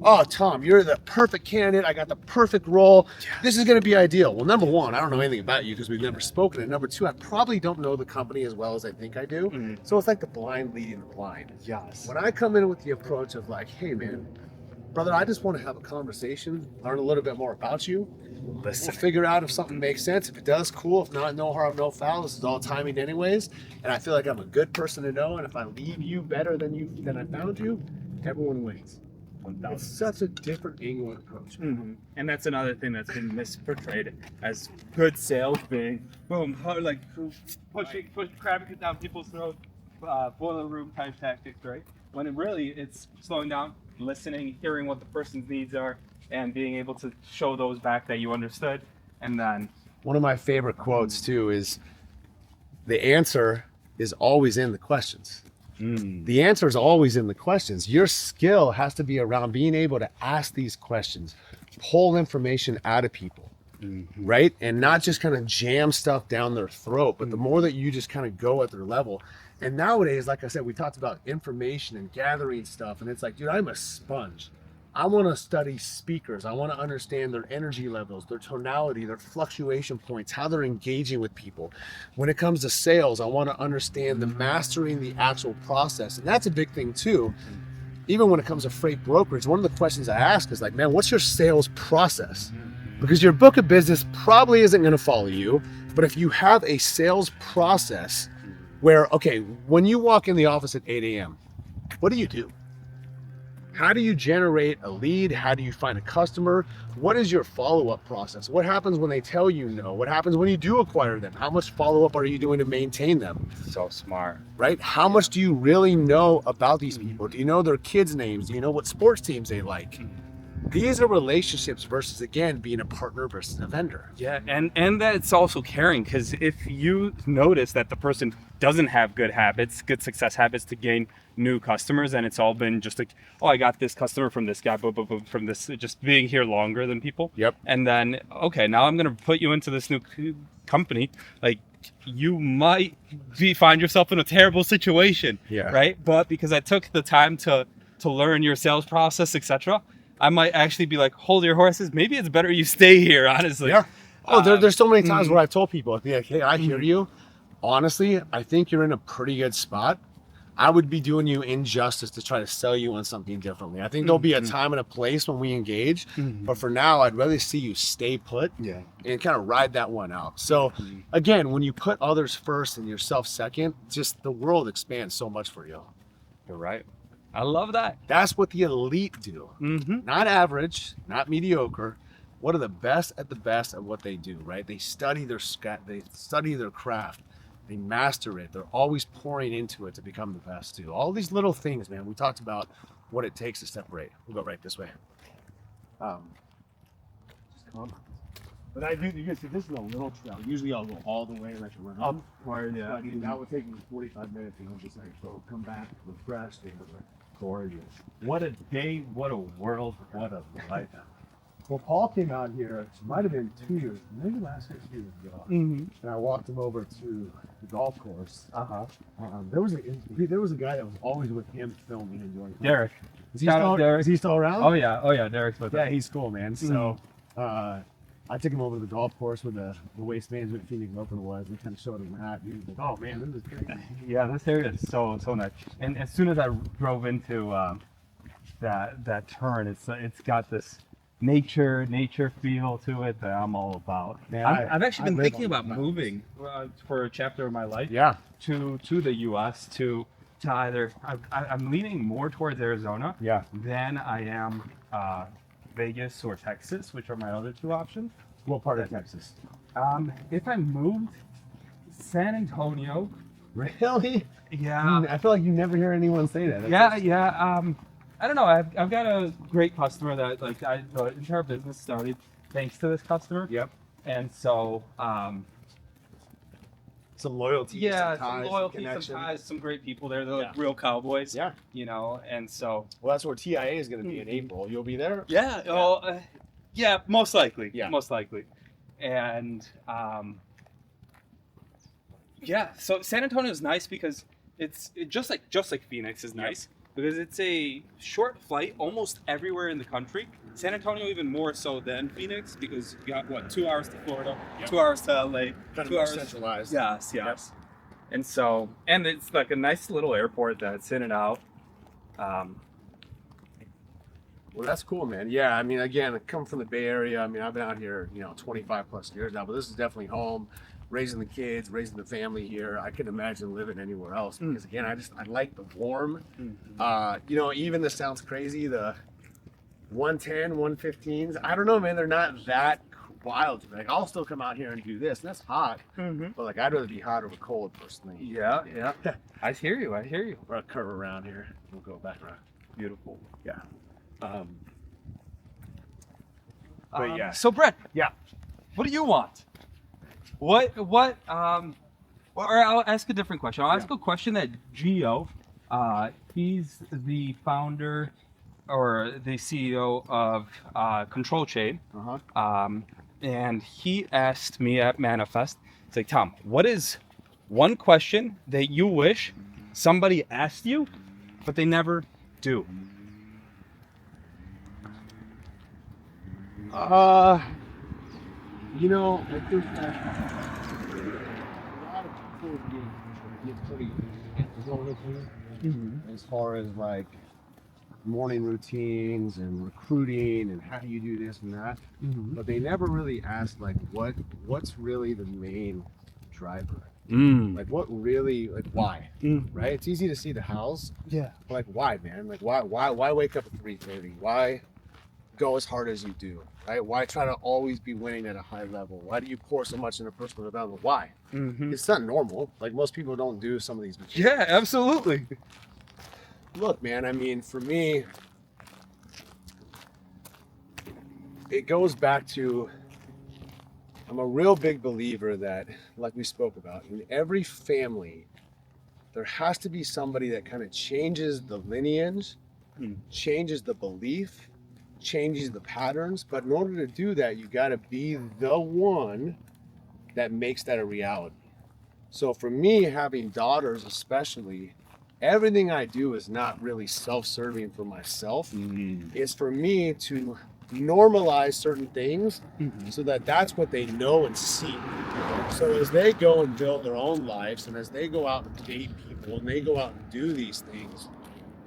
Oh, Tom, you're the perfect candidate. I got the perfect role. This is going to be ideal. Well, number one, I don't know anything about you because we've never spoken. And number two, I probably don't know the company as well as I think I do. So it's like the blind leading the blind. Yes. When I come in with the approach of like, hey, man, brother, I just want to have a conversation, learn a little bit more about you. We'll figure out if something makes sense. If it does, cool. If not, no harm, no foul. This is all timing anyways. And I feel like I'm a good person to know. And if I leave you better than I found you, everyone wins. It's such a different angle and approach. And that's another thing that's been misportrayed as good sales being boom, like pushing, cramming it down people's throats, boiler room type tactics, right? When it's slowing down, listening, hearing what the person's needs are, and being able to show those back that you understood. And then one of my favorite quotes too is, the answer is always in the questions. The answer is always in the questions. Your skill has to be around being able to ask these questions, pull information out of people, right? And not just kind of jam stuff down their throat, but the more that you just kind of go at their level. And nowadays, like I said, we talked about information and gathering stuff. And it's like, dude, I'm a sponge. I want to study speakers. I want to understand their energy levels, their tonality, their fluctuation points, how they're engaging with people. When it comes to sales, I want to understand the mastering the actual process. And that's a big thing too. Even when it comes to freight brokerage, one of the questions I ask is like, man, what's your sales process? Because your book of business probably isn't going to follow you. But if you have a sales process where, okay, when you walk in the office at 8 a.m., what do? How do you generate a lead? How do you find a customer? What is your follow-up process? What happens when they tell you no? What happens when you do acquire them? How much follow-up are you doing to maintain them? so smart. Right? How much do you really know about these people? Do you know their kids' names? Do you know what sports teams they like? These are relationships versus, again, being a partner versus a vendor. Yeah, and that it's also caring, because if you notice that the person doesn't have good habits, good success habits to gain new customers, and it's all been just like, oh, I got this customer from this guy, from this, just being here longer than people. Yep. And then, okay, now I'm going to put you into this new company. Like, you might find yourself in a terrible situation, Yeah. right? But because I took the time to learn your sales process, etc., I might actually be like, hold your horses. Maybe it's better you stay here, honestly. Yeah. Oh, there's so many times where I've told people, like, hey, I hear you. Honestly, I think you're in a pretty good spot. I would be doing you injustice to try to sell you on something differently. I think there'll be a time and a place when we engage, but for now, I'd rather see you stay put and kind of ride that one out. So again, when you put others first and yourself second, just the world expands so much for you. You're right. I love that. That's what the elite do. Not average, not mediocre. What are the best at what they do, right? They study their craft. They master it. They're always pouring into it to become the best too. All these little things, man. We talked about what it takes to separate. We'll go right this way. Just come on. But I do, you can see this is a little trail. Usually I'll go all the way and let you run up. Yeah. But that would take me 45 minutes, and I'm just like, so come back refreshed and gorgeous. What a day, what a world, what a life. Well, Paul came out here, it might have been 2 years, maybe last 6 years ago, and I walked him over to the golf course. There was a guy that was always with him filming and doing. Derek. Is he still around? Oh yeah, Derek's with us. Yeah, he's cool, man. So I took him over to the golf course where the Waste Management Phoenix Open was. We kind of showed him that. He was like, "Oh man, this is great." Yeah, this area is so nice. And as soon as I drove into that turn, it's got this nature feel to it that I'm all about. Man, I've actually been live thinking on about the moving for a chapter of my life. Yeah. To the U.S. to either I'm leaning more towards Arizona. Yeah. Than I am Vegas or Texas, which are my other two options. What part of Texas? If I moved, San Antonio. Really? Yeah. I feel like you never hear anyone say that. Yeah. I don't know. I've got a great customer that the entire business started thanks to this customer. Yep. And so Some loyalty. yeah, some ties, some loyalty, connection. some ties, some great people there. They're like real cowboys. Yeah. You know, and so Well, that's where TIA is going to be in April. You'll be there. yeah. Oh, yeah. Most likely. Yeah. Most likely. And yeah. So San Antonio is nice because it's just like Phoenix is nice. Because it's a short flight almost everywhere in the country. San Antonio even more so than Phoenix because you got 2 hours to Florida, 2 hours to LA, Kind of 2 more hours. centralized. Yes. And so, and it's like a nice little airport that's in and out. Well, that's cool, man. Yeah, I mean, again, I come from the Bay Area. I mean, I've been out here, 25 plus years now, but this is definitely home. Raising the kids, raising the family here. I couldn't imagine living anywhere else because, again, I like the warm. Even this sounds crazy, the 110, 115s. I don't know, man. They're not that wild. Like, I'll still come out here and do this, and that's hot. But like, I'd rather be hot over cold personally. Yeah. I hear you. We're gonna curve around here. We'll go back around. Beautiful. Yeah. But yeah. So Brett, Yeah. what do you want? Or I'll ask a different question. I'll ask a question that Gio, he's the founder or the CEO of Control Chain. And he asked me at Manifest, it's like, Tom, what is one question that you wish somebody asked you, but they never do? I think that a lot of people get pretty as far as like morning routines and recruiting and how do you do this and that, but they never really ask like what's really the main driver. Like what really, like why, right? It's easy to see the hows, but like why, man? Like why wake up at 3:30? Why go as hard as you do, right? Why try to always be winning at a high level? Why do you pour so much into personal development? Why? It's not normal. Like most people don't do some of these. Yeah, absolutely. Look, man, I mean, for me, it goes back to, I'm a real big believer that, like we spoke about, in every family, there has to be somebody that kind of changes the lineage, changes the belief, changes the patterns. But in order to do that, you got to be the one that makes that a reality. So for me, having daughters especially, everything I do is not really self-serving for myself. It's for me to normalize certain things so that that's what they know and see. So as they go and build their own lives, and as they go out and date people, and they go out and do these things,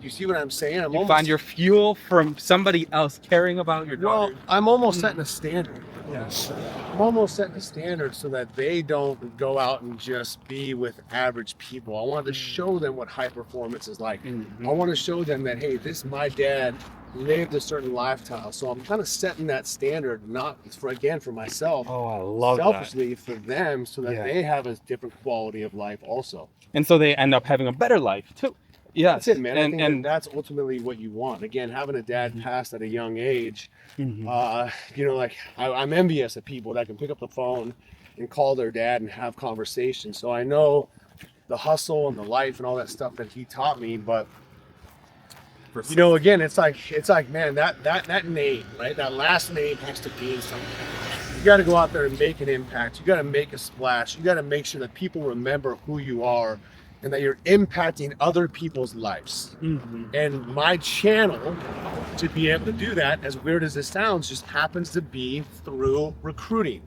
you see what I'm saying? You find your fuel from somebody else caring about your Well, daughter. I'm almost setting a standard. I'm almost setting a standard so that they don't go out and just be with average people. I want to show them what high performance is like. I want to show them that, hey, my dad lived a certain lifestyle. So I'm kind of setting that standard, not for myself. Oh, I love selfishly for them, so that they have a different quality of life also. And so they end up having a better life too. Yeah, That's it, man. I think that's ultimately what you want. Again, having a dad pass at a young age, like I'm envious of people that can pick up the phone and call their dad and have conversations. So I know the hustle and the life and all that stuff that he taught me, but again, it's like, man, that name, right? That last name has to mean something. You got to go out there and make an impact. You got to make a splash. You got to make sure that people remember who you are and that you're impacting other people's lives. And my channel to be able to do that, as weird as this sounds, just happens to be through recruiting,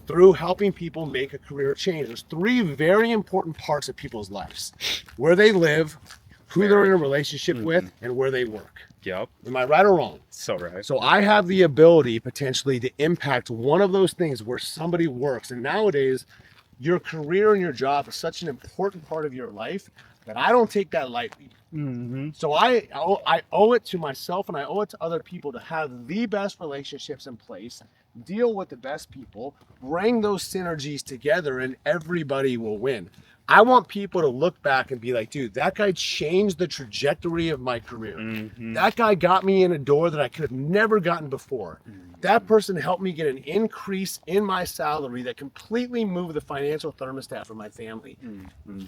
through helping people make a career change. There's three very important parts of people's lives: where they live, who they're in a relationship with, and where they work. Yep. Am I right or wrong? So right. So I have the ability potentially to impact one of those things where somebody works. And nowadays, your career and your job is such an important part of your life that I don't take that lightly. So I owe it to myself and I owe it to other people to have the best relationships in place, deal with the best people, bring those synergies together, and everybody will win. I want people to look back and be like, dude, that guy changed the trajectory of my career. That guy got me in a door that I could have never gotten before. That person helped me get an increase in my salary that completely moved the financial thermostat for my family.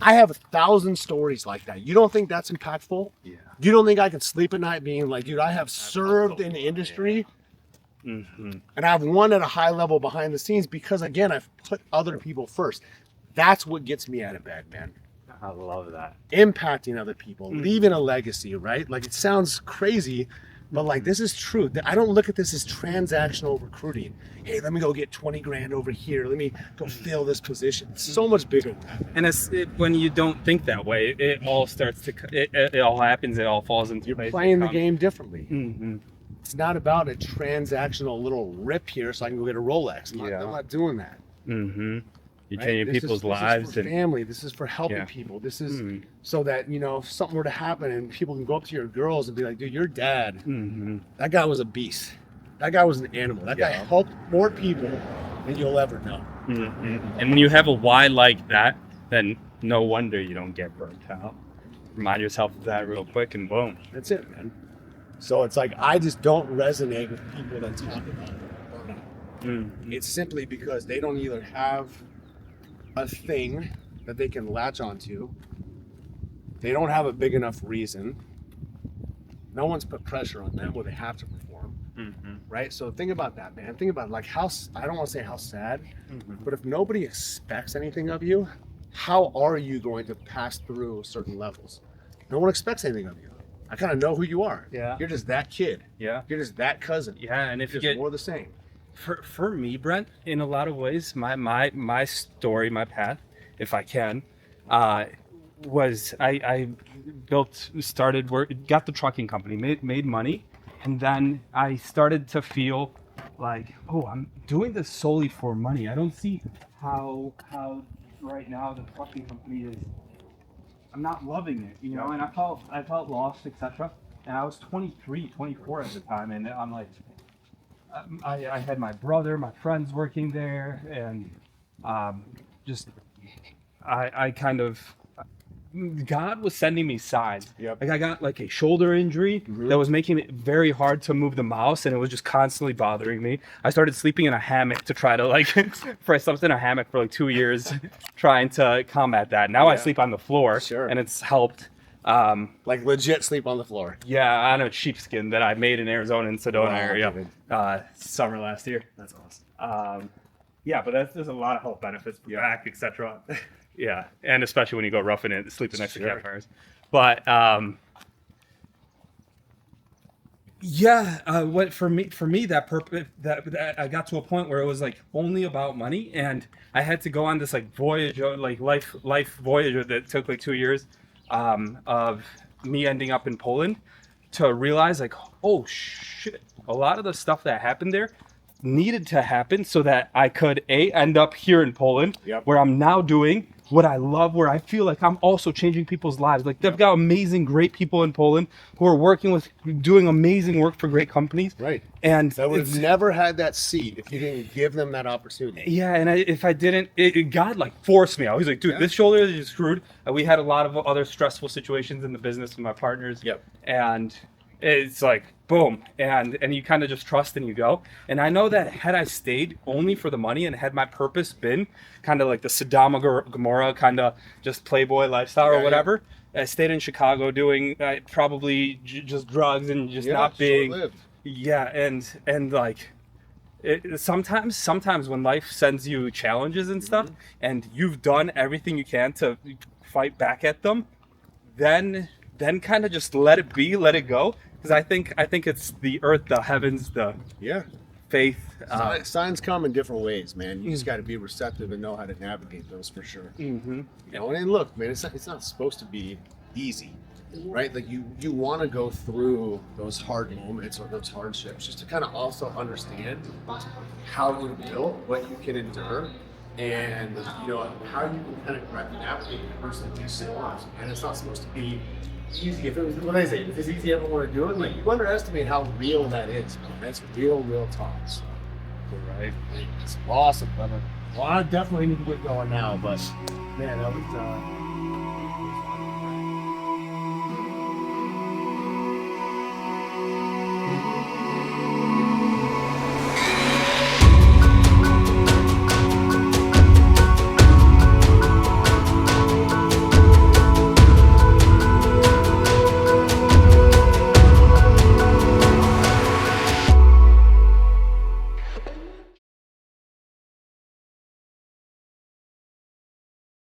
I have 1,000 stories like that. You don't think that's impactful? Yeah. You don't think I can sleep at night being like, dude, I have served in the industry and I've won at a high level behind the scenes because, again, I've put other people first. That's what gets me out of bed, man. I love that. Impacting other people, leaving a legacy, right? Like, it sounds crazy, but like, this is true. I don't look at this as transactional recruiting. Hey, let me go get 20 grand over here. Let me go fill this position. It's so much bigger than that. And when you don't think that way, it all starts to, it all happens, it all falls into place. You're playing the game differently. It's not about a transactional little rip here so I can go get a Rolex. I'm not doing that. You're changing people's lives. This is for family. This is for helping people. This is so that, if something were to happen and people can go up to your girls and be like, dude, your dad, that guy was a beast. That guy was an animal. That guy helped more people than you'll ever know. And when you have a why like that, then no wonder you don't get burnt out. Remind yourself of that real quick and boom. That's it, man. So it's like, I just don't resonate with people that talk about burnout. It's simply because they don't either have a thing that they can latch onto. They don't have a big enough reason. No one's put pressure on them where they have to perform. Right? So think about that, man. Think about like how, I don't want to say how sad, but if nobody expects anything of you, how are you going to pass through certain levels? No one expects anything of you. I kind of know who you are. Yeah. You're just that kid. Yeah. You're just that cousin. Yeah, and if you just get more the same. For me, Brent, in a lot of ways, my story, my path, if I can, was I started work, got the trucking company, made money, and then I started to feel like, oh, I'm doing this solely for money. I don't see how right now the trucking company is. I'm not loving it, and I felt lost, etc. And I was 23, 24 at the time, and I'm like, I had my brother, my friends working there, and I kind of, God was sending me signs. Yep. Like I got like a shoulder injury that was making it very hard to move the mouse, and it was just constantly bothering me. I started sleeping in a hammock to try to I slept in a hammock for like 2 years trying to combat that. Now I sleep on the floor, and it's helped. Like legit sleep on the floor. Yeah, on a sheepskin that I made in Arizona in Sedona area, summer last year. That's awesome. Yeah, but there's a lot of health benefits for back, etc. Yeah, and especially when you go roughing it, sleeping next to campfires. But yeah, what for me that purpose that I got to a point where it was like only about money, and I had to go on this like voyage, like life voyage that took like 2 years, of me ending up in Poland, to realize like, oh shit, a lot of the stuff that happened there needed to happen so that I could end up here in Poland, where I'm now doing what I love, where I feel like I'm also changing people's lives. Like they've got amazing, great people in Poland who are doing amazing work for great companies. Right. And I would have never had that seat if you didn't give them that opportunity. yeah, and if I didn't, God like forced me. I was like, dude, this shoulder is screwed. We had a lot of other stressful situations in the business with my partners. Yep. And it's like, boom. And you kind of just trust and you go. And I know that had I stayed only for the money and had my purpose been kind of like the Sodom and Gomorrah kind of just playboy lifestyle or whatever, I stayed in Chicago doing probably just drugs and just not being... short-lived. Yeah, and like... sometimes when life sends you challenges and stuff, and you've done everything you can to fight back at them, then kind of just let it be, let it go. Because I think it's the earth, the heavens, the faith. Signs come in different ways, man. You just got to be receptive and know how to navigate those for sure. You know, and look, man, it's not supposed to be easy, right? Like you want to go through those hard moments or those hardships just to kind of also understand how you're built, what you can endure, and you know how you can kind of navigate the person through storms. And it's not supposed to be easy. If it was, what I say, if it's easy, everyone would do it. Like you underestimate how real that is, man. That's real talk. So, Right. it's awesome, brother. Well, I definitely need to get going now, but man, that was